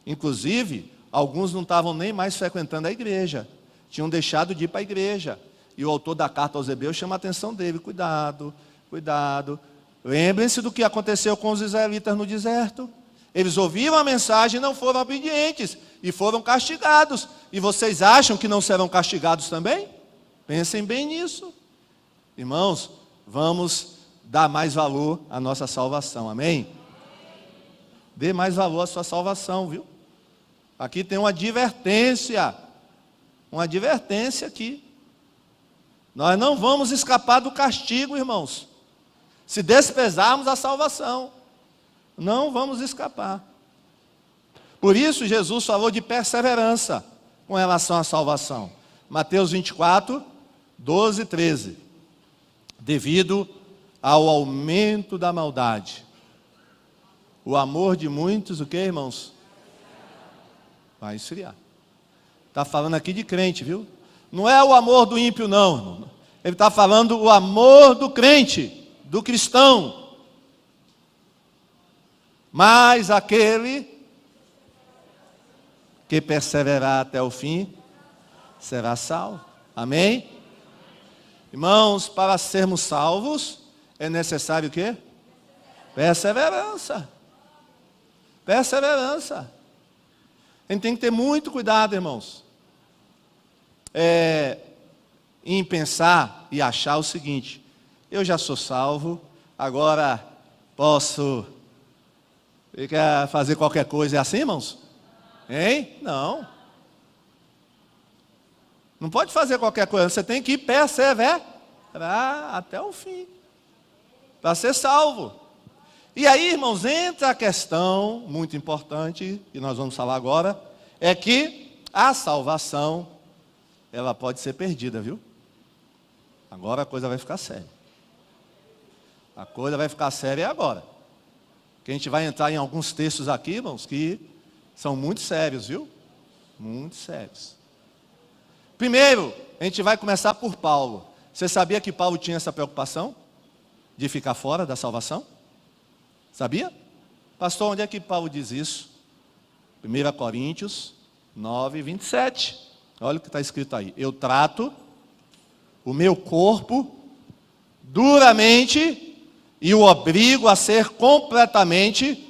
Inclusive, alguns não estavam nem mais frequentando a igreja, tinham deixado de ir para a igreja. E o autor da carta aos Hebreus chama a atenção dele: cuidado, cuidado. Lembrem-se do que aconteceu com os israelitas no deserto. Eles ouviram a mensagem e não foram obedientes, e foram castigados. E vocês acham que não serão castigados também? Pensem bem nisso. Irmãos, vamos dar mais valor à nossa salvação, amém? Dê mais valor à sua salvação, viu? Aqui tem uma advertência aqui. Nós não vamos escapar do castigo, irmãos, se desprezarmos a salvação. Não vamos escapar. Por isso Jesus falou de perseverança com relação à salvação. Mateus 24, 12 e 13. Devido ao aumento da maldade, o amor de muitos, o que, irmãos? Vai esfriar. Está falando aqui de crente, viu? Não é o amor do ímpio, não, irmão. Ele está falando o amor do crente, do cristão. Mas aquele que perseverar até o fim será salvo. Amém? Irmãos, para sermos salvos é necessário o quê? Perseverança. Perseverança. A gente tem que ter muito cuidado, irmãos, em pensar e achar o seguinte: eu já sou salvo, agora posso fazer qualquer coisa. É assim, irmãos? Hein? Não. Não pode fazer qualquer coisa, você tem que perseverar até o fim, para ser salvo. E aí, irmãos, entra a questão muito importante, que nós vamos falar agora, é que a salvação, ela pode ser perdida, viu? Agora a coisa vai ficar séria. A coisa vai ficar séria agora. Que a gente vai entrar em alguns textos aqui, irmãos, que são muito sérios, viu? Muito sérios. Primeiro, a gente vai começar por Paulo. Você sabia que Paulo tinha essa preocupação de ficar fora da salvação? Sabia? Pastor, onde é que Paulo diz isso? 1 Coríntios 9, 27. Olha o que está escrito aí. Eu trato o meu corpo duramente e o obrigo a ser completamente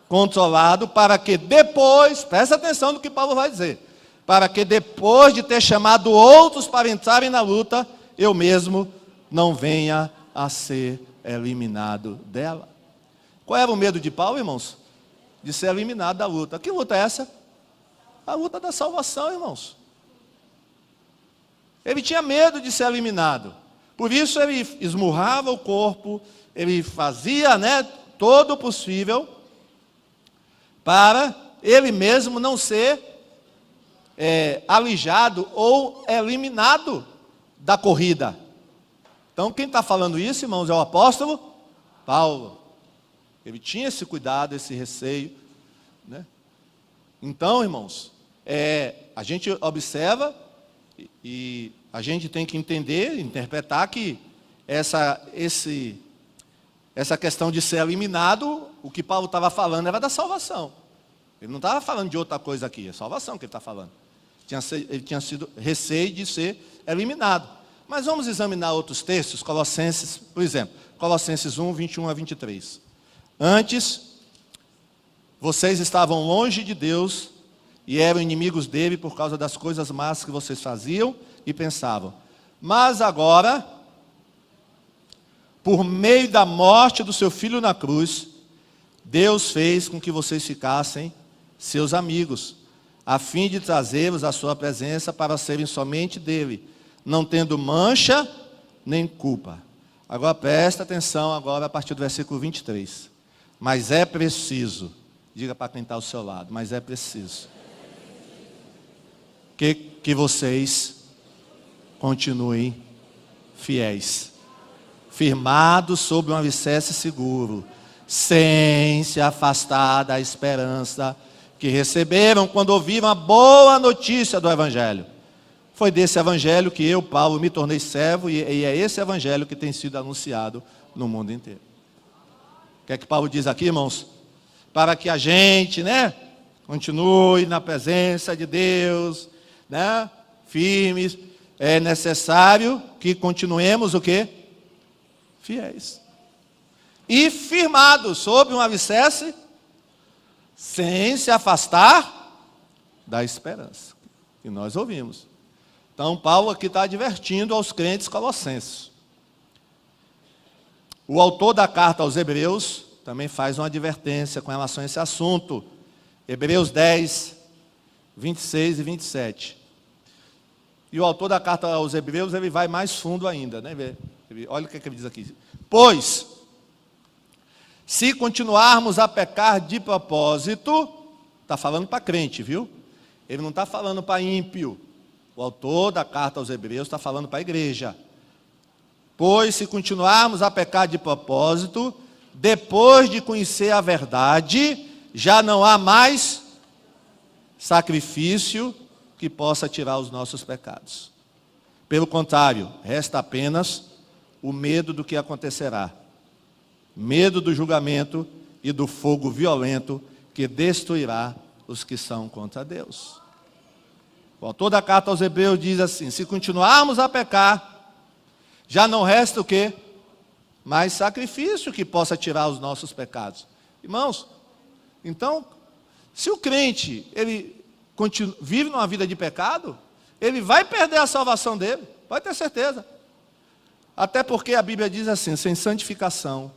controlado, para que depois, presta atenção no que Paulo vai dizer, para que depois de ter chamado outros para entrarem na luta, eu mesmo não venha a ser eliminado dela. Qual era o medo de Paulo, irmãos? De ser eliminado da luta. Que luta é essa? A luta da salvação, irmãos. Ele tinha medo de ser eliminado. Por isso ele esmurrava o corpo, ele fazia, todo o possível para ele mesmo não ser alijado ou eliminado da corrida. Então quem está falando isso, irmãos, é o apóstolo Paulo. Ele tinha esse cuidado, esse receio, né? Então, irmãos, a gente observa e a gente tem que entender, interpretar que essa questão de ser eliminado, o que Paulo estava falando era da salvação. Ele não estava falando de outra coisa aqui, é salvação que ele está falando. Ele tinha sido receio de ser eliminado. Mas vamos examinar outros textos, Colossenses, por exemplo, Colossenses 1, 21 a 23. Antes, vocês estavam longe de Deus e eram inimigos dele por causa das coisas más que vocês faziam e pensavam. Mas agora, por meio da morte do seu Filho na cruz, Deus fez com que vocês ficassem seus amigos, a fim de trazê-los à sua presença para serem somente dele, não tendo mancha nem culpa. Agora presta atenção agora a partir do versículo 23. Mas é preciso, diga para quem está ao seu lado, mas é preciso que vocês continuem fiéis, firmados sobre um alicerce seguro, sem se afastar da esperança que receberam quando ouviram a boa notícia do Evangelho. Foi desse Evangelho que eu, Paulo, me tornei servo, e é esse Evangelho que tem sido anunciado no mundo inteiro. O que é que Paulo diz aqui, irmãos? Para que a gente, continue na presença de Deus, firmes, é necessário que continuemos o quê? Fiéis. E firmados sobre um alicerce, sem se afastar da esperança. E nós ouvimos. Então, Paulo aqui está advertindo aos crentes colossenses. O autor da carta aos Hebreus também faz uma advertência com relação a esse assunto. Hebreus 10, 26 e 27. E o autor da carta aos Hebreus, ele vai mais fundo ainda, olha o que ele diz aqui. Pois, se continuarmos a pecar de propósito, está falando para crente, viu? Ele não está falando para ímpio. O autor da carta aos Hebreus está falando para a igreja. Pois, se continuarmos a pecar de propósito, depois de conhecer a verdade, já não há mais sacrifício que possa tirar os nossos pecados. Pelo contrário, resta apenas o medo do que acontecerá. Medo do julgamento e do fogo violento que destruirá os que são contra Deus. O autor da carta aos Hebreus diz assim: se continuarmos a pecar, já não resta o quê? Mais sacrifício que possa tirar os nossos pecados. Irmãos, então, se o crente, ele vive numa vida de pecado, ele vai perder a salvação dele, pode ter certeza. Até porque a Bíblia diz assim: sem santificação,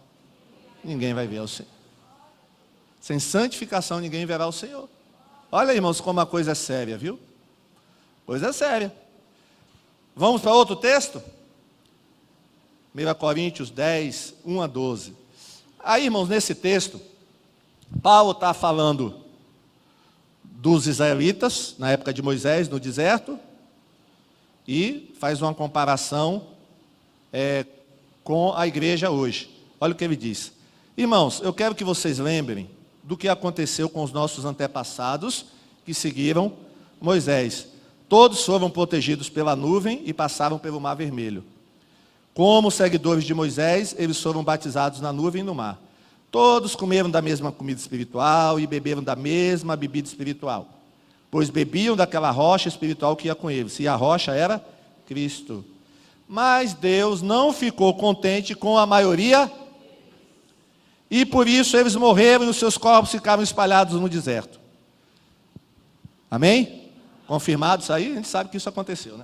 ninguém vai ver o Senhor. Sem santificação, ninguém verá o Senhor. Olha, irmãos, como a coisa é séria, viu? Coisa séria. Vamos para outro texto? 1 Coríntios 10, 1 a 12. Aí, irmãos, nesse texto, Paulo está falando dos israelitas, na época de Moisés, no deserto, e faz uma comparação com a igreja hoje. Olha o que ele diz. Irmãos, eu quero que vocês lembrem do que aconteceu com os nossos antepassados que seguiram Moisés. Todos foram protegidos pela nuvem e passaram pelo Mar Vermelho. Como seguidores de Moisés, eles foram batizados na nuvem e no mar. Todos comeram da mesma comida espiritual e beberam da mesma bebida espiritual, pois bebiam daquela rocha espiritual que ia com eles, e a rocha era Cristo. Mas Deus não ficou contente com a maioria, e por isso eles morreram e os seus corpos ficaram espalhados no deserto. Amém? Confirmado isso aí? A gente sabe que isso aconteceu,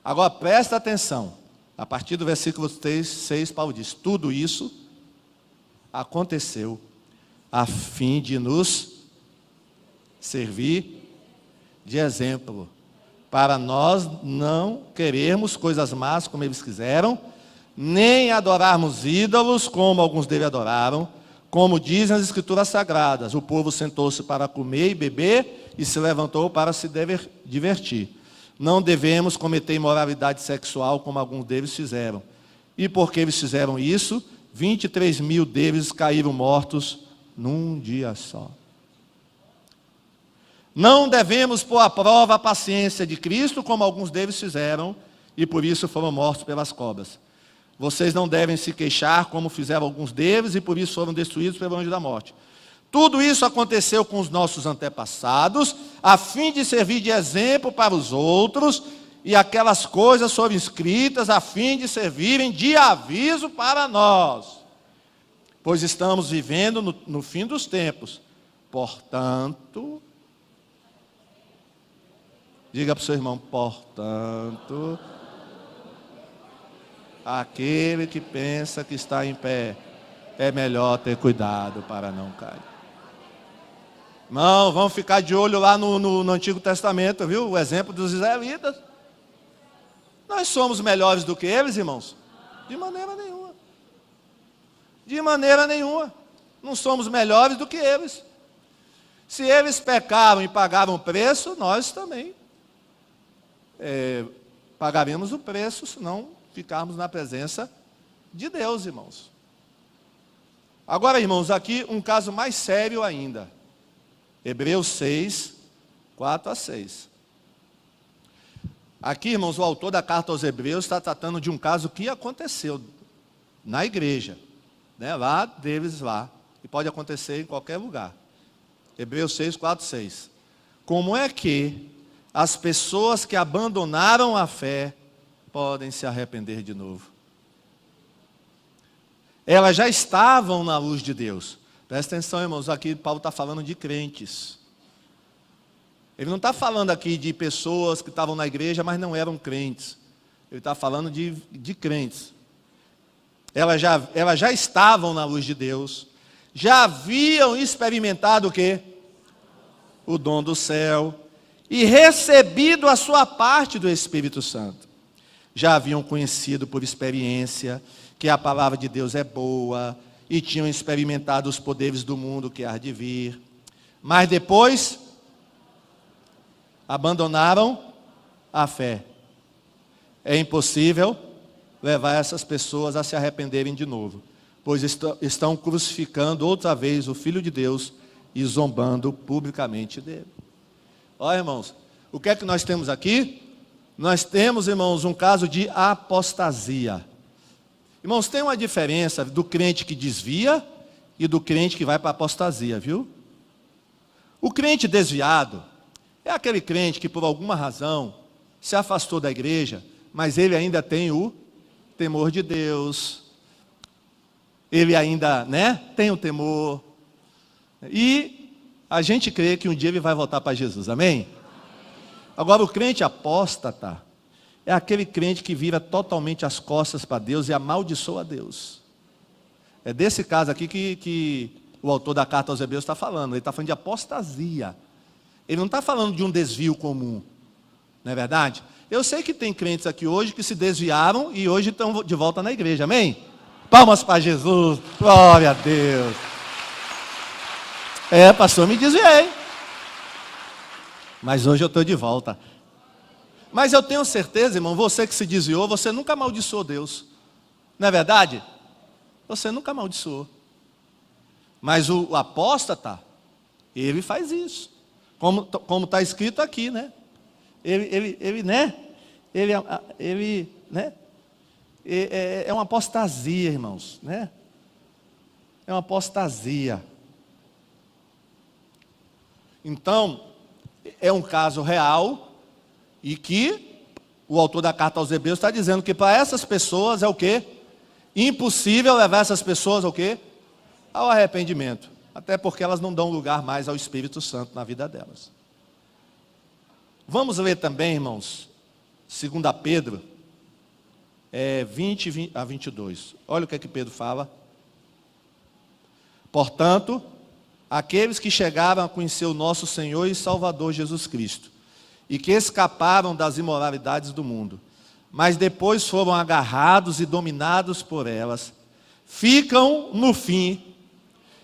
Agora presta atenção. A partir do versículo 6, Paulo diz: tudo isso aconteceu a fim de nos servir de exemplo, para nós não querermos coisas más como eles quiseram, nem adorarmos ídolos como alguns deles adoraram. Como dizem as Escrituras Sagradas, o povo sentou-se para comer e beber e se levantou para se divertir. Não devemos cometer imoralidade sexual como alguns deles fizeram. E porque eles fizeram isso, 23 mil deles caíram mortos num dia só. Não devemos pôr à prova a paciência de Cristo, como alguns deles fizeram, e por isso foram mortos pelas cobras. Vocês não devem se queixar, como fizeram alguns deles, e por isso foram destruídos pelo anjo da morte. Tudo isso aconteceu com os nossos antepassados, a fim de servir de exemplo para os outros, e aquelas coisas foram escritas a fim de servirem de aviso para nós. Pois estamos vivendo no fim dos tempos. Portanto, diga para o seu irmão, portanto, aquele que pensa que está em pé, é melhor ter cuidado para não cair. Não, vamos ficar de olho lá no Antigo Testamento, viu? O exemplo dos israelitas. Nós somos melhores do que eles, irmãos? De maneira nenhuma. De maneira nenhuma. Não somos melhores do que eles. Se eles pecaram e pagaram o preço, nós também pagaremos o preço, se não ficarmos na presença de Deus, irmãos. Agora, irmãos, aqui um caso mais sério ainda. Hebreus 6, 4 a 6. Aqui, irmãos, o autor da carta aos Hebreus está tratando de um caso que aconteceu na igreja, né? Lá deles lá, e pode acontecer em qualquer lugar. Hebreus 6, 4, 6. Como é que as pessoas que abandonaram a fé podem se arrepender de novo? Elas já estavam na luz de Deus. Presta atenção, irmãos, aqui Paulo está falando de crentes. Ele não está falando aqui de pessoas que estavam na igreja, mas não eram crentes. Ele está falando de crentes. Elas já estavam na luz de Deus, já haviam experimentado o quê? O dom do céu, e recebido a sua parte do Espírito Santo. Já haviam conhecido por experiência que a palavra de Deus é boa, e tinham experimentado os poderes do mundo que há de vir. Mas depois abandonaram a fé. É impossível levar essas pessoas a se arrependerem de novo, pois estão crucificando outra vez o Filho de Deus e zombando publicamente dele. Olha, irmãos, o que é que nós temos aqui? Nós temos, irmãos, um caso de apostasia. Irmãos, tem uma diferença do crente que desvia e do crente que vai para a apostasia, viu? O crente desviado é aquele crente que por alguma razão se afastou da igreja, mas ele ainda tem o temor de Deus. Ele ainda, tem o temor. E a gente crê que um dia ele vai voltar para Jesus, amém? Agora o crente apóstata é aquele crente que vira totalmente as costas para Deus e amaldiçoa a Deus. É desse caso aqui que o autor da carta aos Hebreus está falando. Ele está falando de apostasia. Ele não está falando de um desvio comum. Não é verdade? Eu sei que tem crentes aqui hoje que se desviaram e hoje estão de volta na igreja. Amém? Palmas para Jesus. Glória a Deus. Pastor, me desviei. Mas hoje eu estou de volta. Mas eu tenho certeza, irmão, você que se desviou, você nunca amaldiçoou Deus. Não é verdade? Você nunca amaldiçoou. Mas o apóstata, ele faz isso. Como está escrito aqui, né? É uma apostasia, irmãos, né? É uma apostasia. Então, é um caso real e que o autor da carta aos Hebreus está dizendo que para essas pessoas é o quê? Impossível levar essas pessoas ao quê? Ao arrependimento. Até porque elas não dão lugar mais ao Espírito Santo na vida delas. Vamos ler também, irmãos, 2 Pedro 20 a 22. Olha o que é que Pedro fala. Portanto, aqueles que chegaram a conhecer o nosso Senhor e Salvador Jesus Cristo, e que escaparam das imoralidades do mundo, mas depois foram agarrados e dominados por elas, ficam, no fim,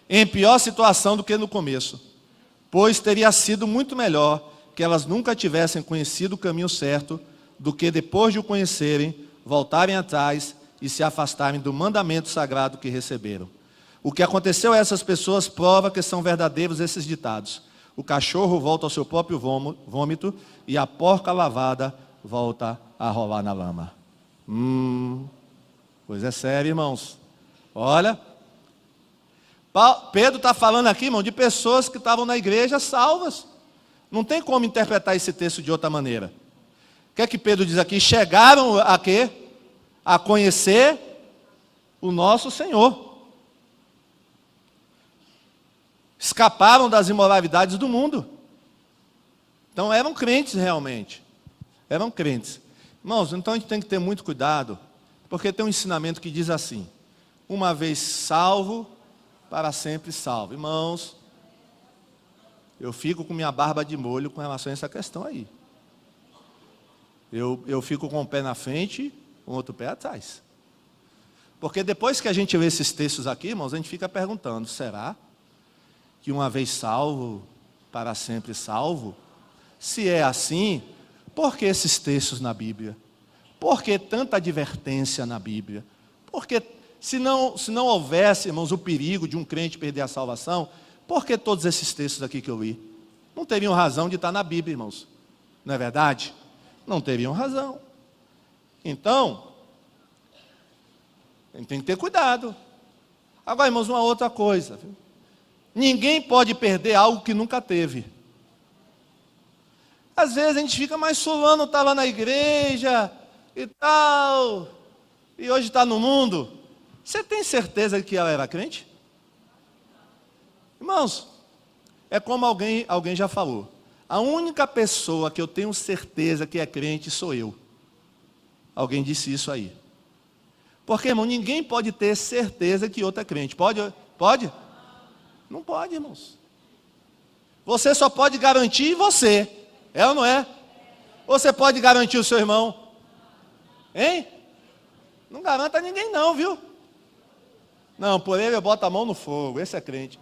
em pior situação do que no começo, pois teria sido muito melhor que elas nunca tivessem conhecido o caminho certo, do que depois de o conhecerem, voltarem atrás e se afastarem do mandamento sagrado que receberam. O que aconteceu a essas pessoas prova que são verdadeiros esses ditados: O cachorro volta ao seu próprio vômito e a porca lavada volta a rolar na lama. Coisa séria, irmãos. Olha, Pedro está falando aqui, irmão, de pessoas que estavam na igreja salvas. Não tem como interpretar esse texto de outra maneira. O que é que Pedro diz aqui? Chegaram a quê? A conhecer o nosso Senhor. Escaparam das imoralidades do mundo. Então eram crentes realmente. Eram crentes. Irmãos, então a gente tem que ter muito cuidado, porque tem um ensinamento que diz assim: uma vez salvo, para sempre salvo. Irmãos, eu fico com minha barba de molho com relação a essa questão aí. Eu fico com um pé na frente, com outro pé atrás. Porque depois que a gente lê esses textos aqui, irmãos, a gente fica perguntando: será que uma vez salvo, para sempre salvo? Se é assim, por que esses textos na Bíblia? Por que tanta advertência na Bíblia? Porque se não houvesse, irmãos, o perigo de um crente perder a salvação, por que todos esses textos aqui que eu li? Não teriam razão de estar na Bíblia, irmãos. Não é verdade? Não teriam razão. Então, a gente tem que ter cuidado. Agora, irmãos, uma outra coisa. Ninguém pode perder algo que nunca teve. Às vezes a gente fica, mas fulano estava na igreja e tal, e hoje está no mundo. Você tem certeza que ela era crente? Irmãos, é como alguém já falou. A única pessoa que eu tenho certeza que é crente sou eu. Alguém disse isso aí. Porque, irmão, ninguém pode ter certeza que outro é crente. Pode? Pode? Não pode, irmãos. Você só pode garantir você. É ou não é? Ou você pode garantir o seu irmão? Hein? Não garanta ninguém não, viu? Não, por ele eu boto a mão no fogo. Esse é crente.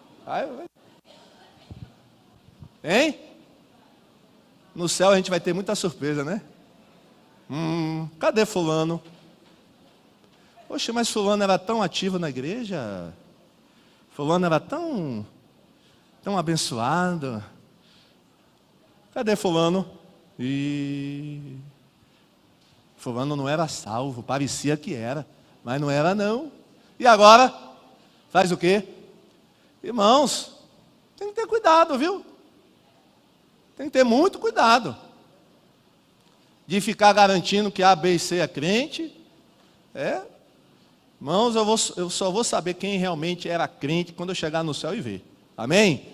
Hein? No céu a gente vai ter muita surpresa, né? Cadê fulano? Poxa, mas fulano era tão ativo na igreja. Fulano era tão abençoado. Cadê fulano? Fulano não era salvo, parecia que era, mas não era não. E agora? Faz o quê? Irmãos, tem que ter cuidado, viu? Tem que ter muito cuidado. De ficar garantindo que A, B e C é crente. Irmãos, eu só vou saber quem realmente era crente quando eu chegar no céu e ver. Amém?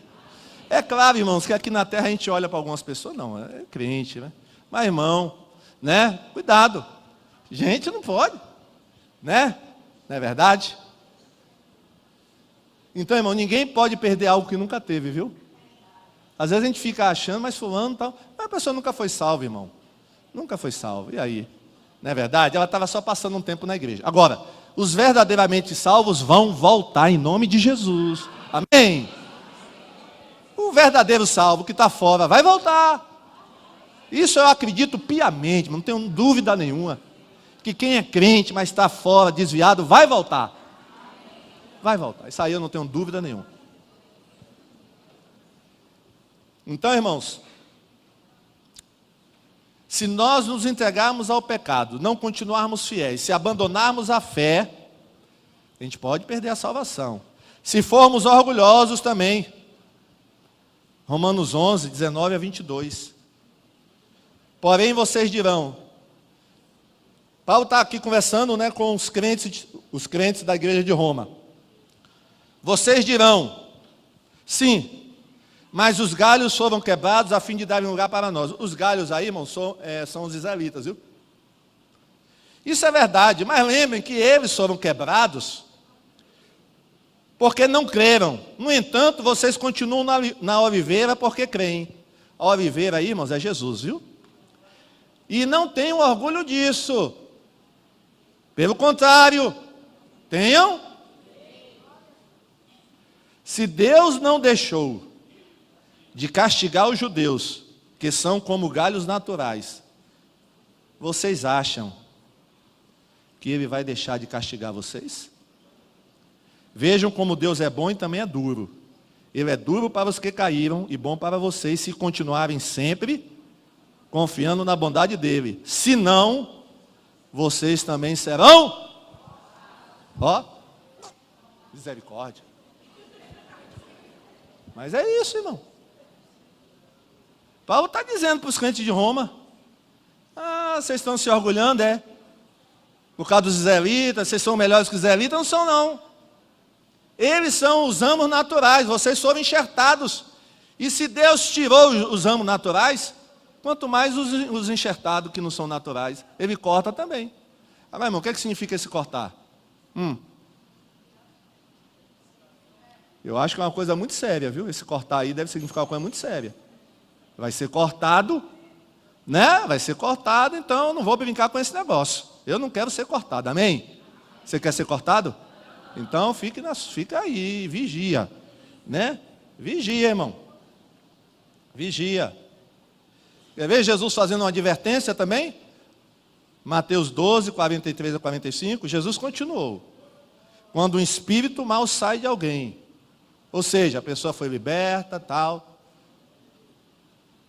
É claro, irmãos, que aqui na terra a gente olha para algumas pessoas, não, é crente, né? Mas, irmão, né? Cuidado. Gente, não pode, né? Não é verdade? Então, irmão, ninguém pode perder algo que nunca teve, viu? Às vezes a gente fica achando, mas fulano tal, mas a pessoa nunca foi salva, irmão. Nunca foi salva. E aí? Não é verdade? Ela estava só passando um tempo na igreja. Agora, os verdadeiramente salvos vão voltar em nome de Jesus. Amém? O verdadeiro salvo que está fora vai voltar. Isso eu acredito piamente, não tenho dúvida nenhuma. Que quem é crente, mas está fora, desviado, vai voltar. Vai voltar. Isso aí eu não tenho dúvida nenhuma. Então, irmãos, se nós nos entregarmos ao pecado, não continuarmos fiéis, se abandonarmos a fé, a gente pode perder a salvação. Se formos orgulhosos também. Romanos 11, 19 a 22. Porém vocês dirão, Paulo está aqui conversando, né, com os crentes da igreja de Roma. Vocês dirão, sim, mas os galhos foram quebrados a fim de darem lugar para nós. Os galhos aí, irmãos, são os israelitas, viu? Isso é verdade, mas lembrem que eles foram quebrados porque não creram. No entanto, vocês continuam na oliveira porque creem. A oliveira aí, irmãos, é Jesus, viu? E não tenham orgulho disso. Pelo contrário, tenham. Se Deus não deixou de castigar os judeus, que são como galhos naturais, vocês acham que Ele vai deixar de castigar vocês? Vejam como Deus é bom e também é duro. Ele é duro para os que caíram e bom para vocês se continuarem sempre confiando na bondade dele. Senão, vocês também serão, misericórdia. Mas é isso, irmão. Paulo está dizendo para os crentes de Roma, vocês estão se orgulhando, por causa dos israelitas, vocês são melhores que os israelitas? Não são, não. Eles são os ramos naturais, vocês foram enxertados. E se Deus tirou os ramos naturais, quanto mais os enxertados que não são naturais, Ele corta também. Agora, irmão, o que significa esse cortar? Eu acho que é uma coisa muito séria, viu? Esse cortar aí deve significar uma coisa muito séria. Vai ser cortado, né? Vai ser cortado, então eu não vou brincar com esse negócio. Eu não quero ser cortado, amém? Você quer ser cortado? Então fica aí, vigia, né? Vigia, irmão. Vigia. Quer ver Jesus fazendo uma advertência também? Mateus 12, 43 a 45, Jesus continuou. Quando um espírito mal sai de alguém, ou seja, a pessoa foi liberta, tal,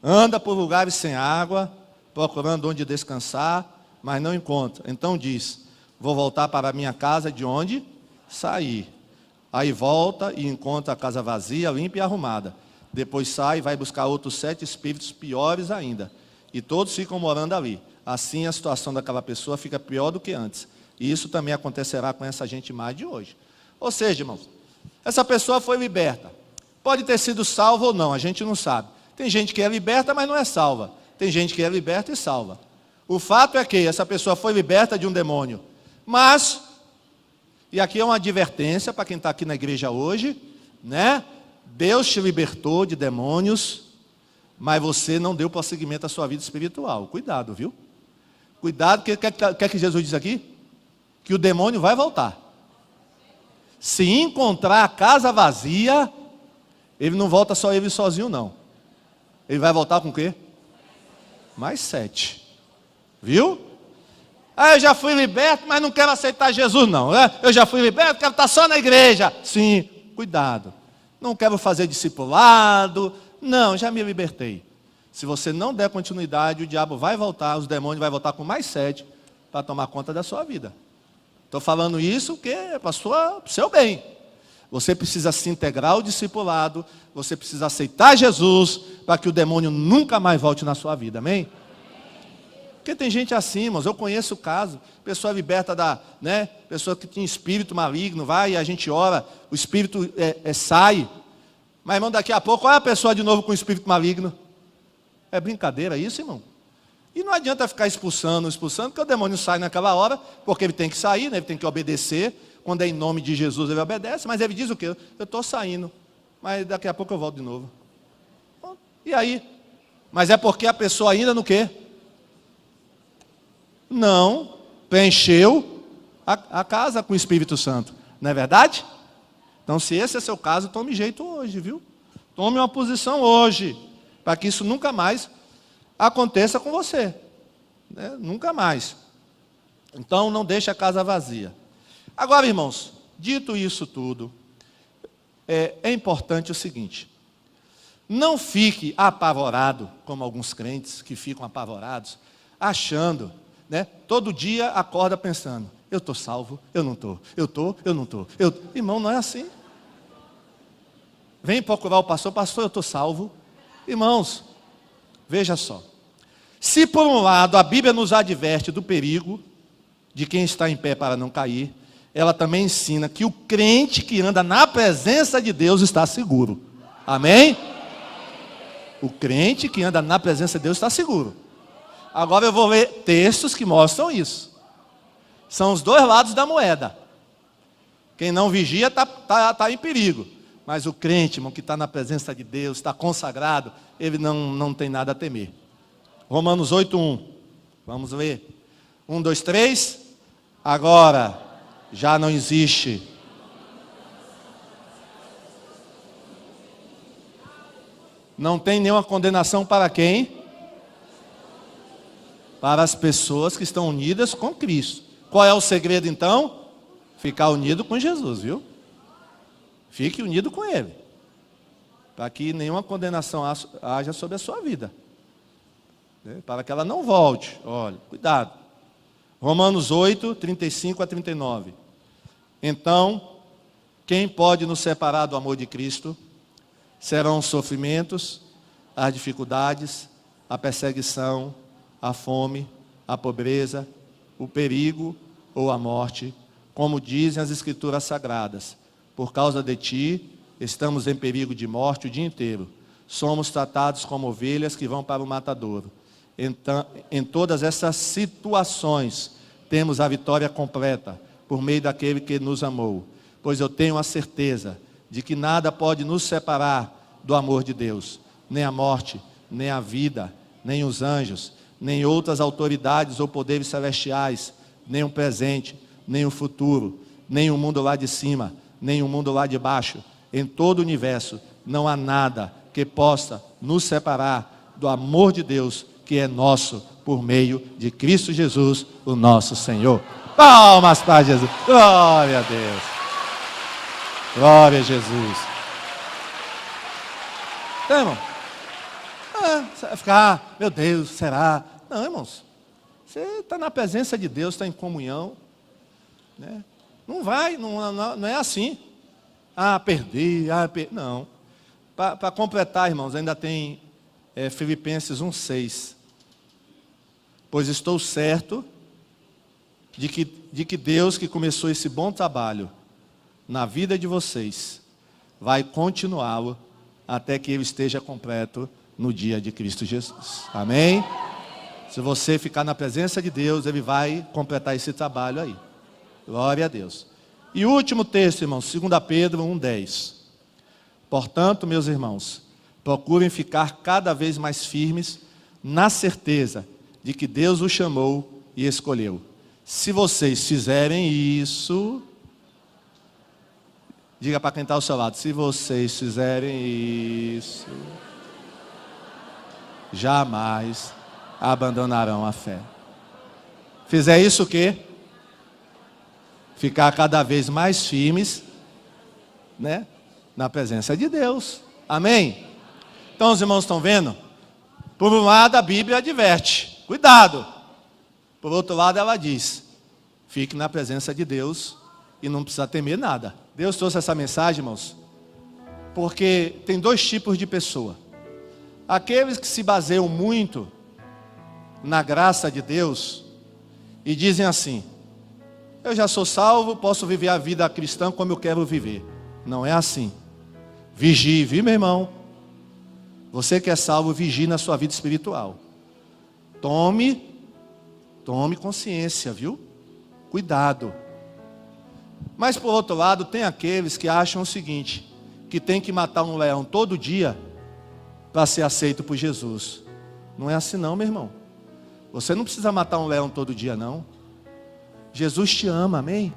anda por lugares sem água, procurando onde descansar, mas não encontra. Então diz, vou voltar para a minha casa de onde saí. Aí volta e encontra a casa vazia, limpa e arrumada. Depois sai e vai buscar outros 7 espíritos piores ainda. E todos ficam morando ali. Assim a situação daquela pessoa fica pior do que antes. E isso também acontecerá com essa gente má de hoje. Ou seja, irmãos, essa pessoa foi liberta. Pode ter sido salva ou não, a gente não sabe. Tem gente que é liberta, mas não é salva. Tem gente que é liberta e salva. O fato é que essa pessoa foi liberta de um demônio. Mas, e aqui é uma advertência para quem está aqui na igreja hoje, né? Deus te libertou de demônios, mas você não deu prosseguimento à sua vida espiritual. Cuidado, viu? Cuidado, o que é que Jesus diz aqui? Que o demônio vai voltar. Se encontrar a casa vazia, ele não volta só ele sozinho, não. Ele vai voltar com o quê? Mais 7. Viu? Eu já fui liberto, mas não quero aceitar Jesus, não. Eu já fui liberto, quero estar só na igreja. Sim, cuidado. Não quero fazer discipulado. Não, já me libertei. Se você não der continuidade, o diabo vai voltar, os demônios vão voltar com mais 7 para tomar conta da sua vida. Estou falando isso porque é para o seu bem. Você precisa se integrar ao discipulado, você precisa aceitar Jesus para que o demônio nunca mais volte na sua vida, amém? Porque tem gente assim, irmãos, eu conheço o caso, pessoa liberta pessoa que tinha espírito maligno, vai e a gente ora, o espírito sai, mas irmão, daqui a pouco, olha a pessoa de novo com o espírito maligno. É brincadeira isso, irmão? E não adianta ficar expulsando, porque o demônio sai naquela hora, porque ele tem que sair, né? Ele tem que obedecer. Quando é em nome de Jesus, ele obedece, mas ele diz o quê? Eu estou saindo, mas daqui a pouco eu volto de novo. E aí? Mas é porque a pessoa ainda não quê? Não preencheu a casa com o Espírito Santo. Não é verdade? Então, se esse é seu caso, tome jeito hoje, viu? Tome uma posição hoje, para que isso nunca mais aconteça com você, né? Nunca mais. Então não deixe a casa vazia. Agora, irmãos, dito isso tudo, é importante o seguinte: não fique apavorado, como alguns crentes que ficam apavorados, achando, né? Todo dia acorda pensando, eu estou salvo, eu não estou, eu não estou. Irmão, não é assim. Vem procurar o pastor, eu estou salvo. Irmãos, veja só. Se por um lado a Bíblia nos adverte do perigo de quem está em pé para não cair, ela também ensina que o crente que anda na presença de Deus está seguro. Amém? O crente que anda na presença de Deus está seguro. Agora eu vou ler textos que mostram isso. São os dois lados da moeda. Quem não vigia está em perigo. Mas o crente, irmão, que está na presença de Deus, está consagrado, ele não tem nada a temer. Romanos 8:1. Vamos ler. 1, 2, 3. Agora já não existe. Não tem nenhuma condenação para quem? Para as pessoas que estão unidas com Cristo. Qual é o segredo então? Ficar unido com Jesus, viu? Fique unido com Ele. para que nenhuma condenação haja sobre a sua vida, né? Para que ela não volte. Olha, cuidado. Romanos 8, 35 a 39. Então, quem pode nos separar do amor de Cristo? Serão os sofrimentos, as dificuldades, a perseguição, a fome, a pobreza, o perigo ou a morte, como dizem as Escrituras Sagradas. Por causa de ti, estamos em perigo de morte o dia inteiro. Somos tratados como ovelhas que vão para o matadouro. Então, em todas essas situações, temos a vitória completa, por meio daquele que nos amou. Pois eu tenho a certeza de que nada pode nos separar do amor de Deus. Nem a morte, nem a vida, nem os anjos, nem outras autoridades ou poderes celestiais, nem o presente, nem o futuro, nem o mundo lá de cima, nem o mundo lá de baixo. Em todo o universo não há nada que possa nos separar do amor de Deus, que é nosso por meio de Cristo Jesus, o nosso Senhor. Palmas para Jesus. Glória a Deus. Glória a Jesus. Então, irmão, você vai ficar, meu Deus, será? Não, irmãos, você está na presença de Deus, está em comunhão, né? Não vai, não é assim. Perdi, não. Para completar, irmãos, ainda tem Filipenses 1,6. Pois estou certo de que Deus, que começou esse bom trabalho na vida de vocês, vai continuá-lo até que ele esteja completo no dia de Cristo Jesus. Amém? Se você ficar na presença de Deus, ele vai completar esse trabalho aí. Glória a Deus. E o último texto, irmãos, 2 Pedro 1,10. Portanto, meus irmãos, procurem ficar cada vez mais firmes na certeza de que Deus os chamou e escolheu. Se vocês fizerem isso, diga para quem está ao seu lado, se vocês fizerem isso, jamais abandonarão a fé. Fizer isso o quê? Ficar cada vez mais firmes, né? Na presença de Deus. Amém? Então os irmãos estão vendo? Por um lado a Bíblia adverte, cuidado. Por outro lado ela diz, fique na presença de Deus e não precisa temer nada. Deus trouxe essa mensagem, irmãos, porque tem dois tipos de pessoa. Aqueles que se baseiam muito na graça de Deus e dizem assim, eu já sou salvo, posso viver a vida cristã como eu quero viver. Não é assim. Vigie, viu, meu irmão? Você que é salvo, vigie na sua vida espiritual. Tome consciência, viu? Cuidado. Mas por outro lado, tem aqueles que acham o seguinte, que tem que matar um leão todo dia para ser aceito por Jesus. Não é assim não, meu irmão. Você não precisa matar um leão todo dia, não. Jesus te ama, amém?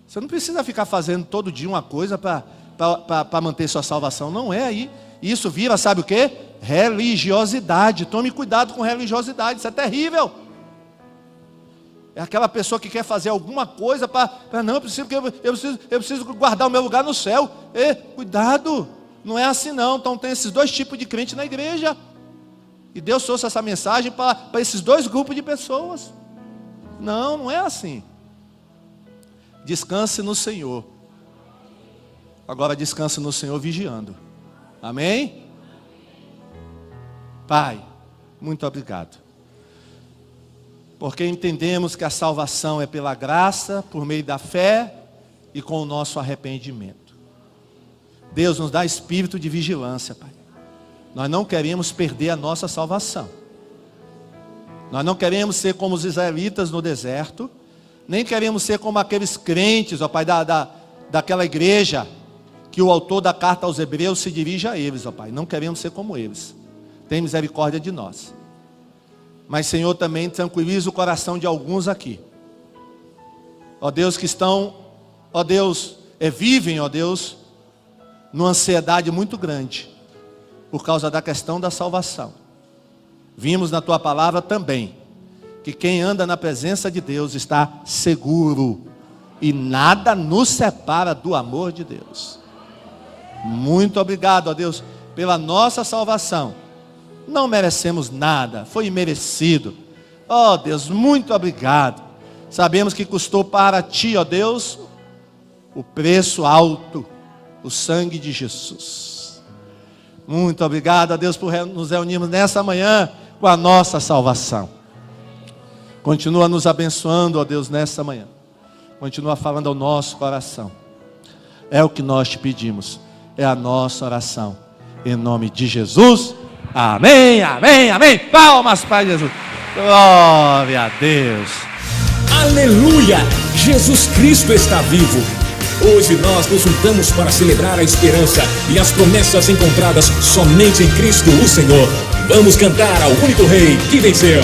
Você não precisa ficar fazendo todo dia uma coisa para manter sua salvação. Não é aí. Isso vira, sabe o quê? Religiosidade. Tome cuidado com religiosidade. Isso é terrível. É aquela pessoa que quer fazer alguma coisa não, eu preciso guardar o meu lugar no céu. Cuidado. Não é assim não. Então tem esses dois tipos de crente na igreja. E Deus trouxe essa mensagem para esses dois grupos de pessoas. Não é assim. Descanse no Senhor. Agora descanse no Senhor vigiando. Amém? Pai, muito obrigado. Porque entendemos que a salvação é pela graça, por meio da fé e com o nosso arrependimento. Deus nos dá espírito de vigilância, Pai. Nós não queremos perder a nossa salvação. Nós não queremos ser como os israelitas no deserto, nem queremos ser como aqueles crentes, ó Pai, daquela igreja, que o autor da carta aos Hebreus se dirige a eles, ó Pai. Não queremos ser como eles. Tem misericórdia de nós. Mas, Senhor, também tranquiliza o coração de alguns aqui. Ó Deus, que estão, ó Deus, vivem, ó Deus, numa ansiedade muito grande, por causa da questão da salvação. Vimos na Tua palavra também, que quem anda na presença de Deus está seguro, e nada nos separa do amor de Deus. Muito obrigado, ó Deus, pela nossa salvação. Não merecemos nada, foi imerecido. Ó Deus, muito obrigado. Sabemos que custou para Ti, ó Deus, o preço alto, o sangue de Jesus. Muito obrigado, ó Deus, por nos reunirmos nessa manhã com a nossa salvação. Continua nos abençoando, ó Deus, nessa manhã. Continua falando ao nosso coração. É o que nós te pedimos. É a nossa oração. Em nome de Jesus. Amém, amém, amém. Palmas para Jesus. Glória a Deus. Aleluia! Jesus Cristo está vivo. Hoje nós nos juntamos para celebrar a esperança e as promessas encontradas somente em Cristo o Senhor. Vamos cantar ao único Rei que venceu.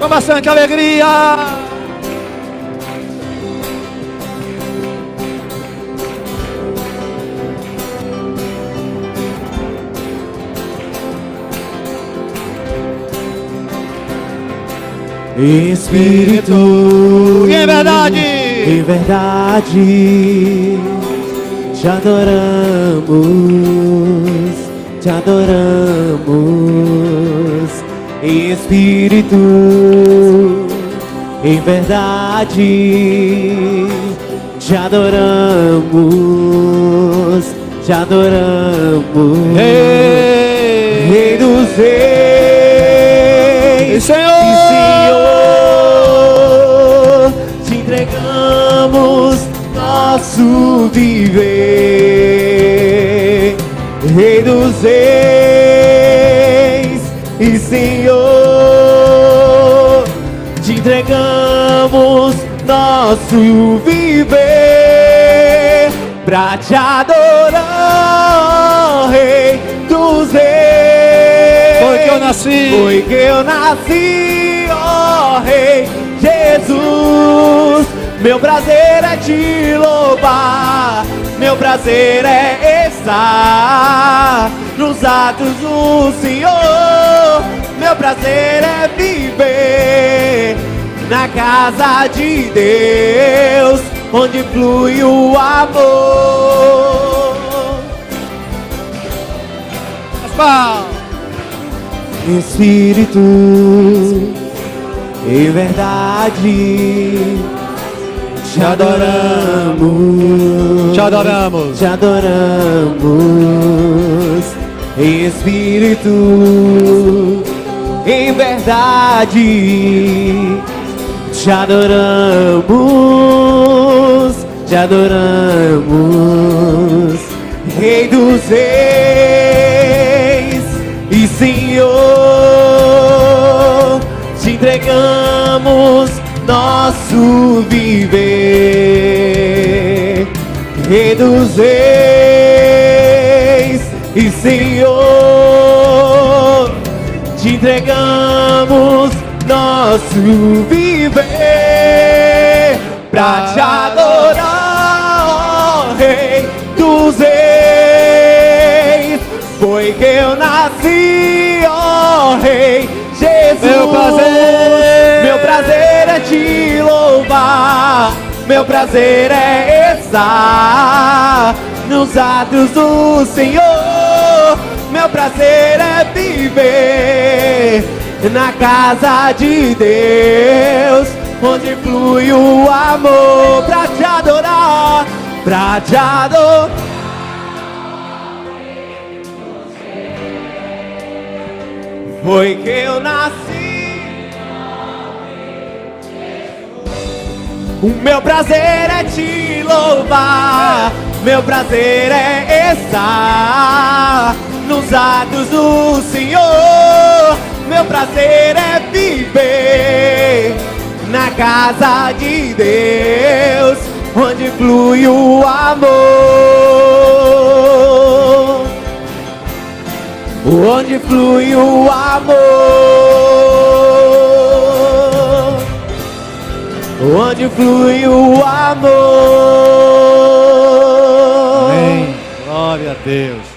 Com bastante alegria. Espírito, em verdade, te adoramos, te adoramos. Espírito, em verdade, te adoramos, te adoramos. Rei dos reis, Senhor, te entregamos nosso viver. Rei dos reis e Senhor, te entregamos nosso viver pra te adorar, Rei dos reis. foi que eu nasci, Foi que eu nasci, ó Rei Jesus. Meu prazer é te louvar, meu prazer é estar nos atos do Senhor. Meu prazer é viver na casa de Deus, onde flui o amor. as palmas. Espírito, em verdade, te adoramos, Te adoramos. te adoramos. Espírito, em verdade, te adoramos, te adoramos. Rei dos reis e Senhor, te entregamos nosso viver. Rei dos reis e Senhor, te entregamos nosso viver pra te adorar, ó Rei dos reis. Foi que eu nasci, ó Rei Jesus. Meu prazer é te louvar, meu prazer é estar nos atos do Senhor. Meu prazer é viver na casa de Deus, onde flui o amor pra te adorar, pra te adorar. Foi que eu nasci. O meu prazer é te louvar, meu prazer é estar nos atos do Senhor. Meu prazer é viver na casa de Deus, onde flui o amor, onde flui o amor, onde flui o amor. Amém. Glória a Deus.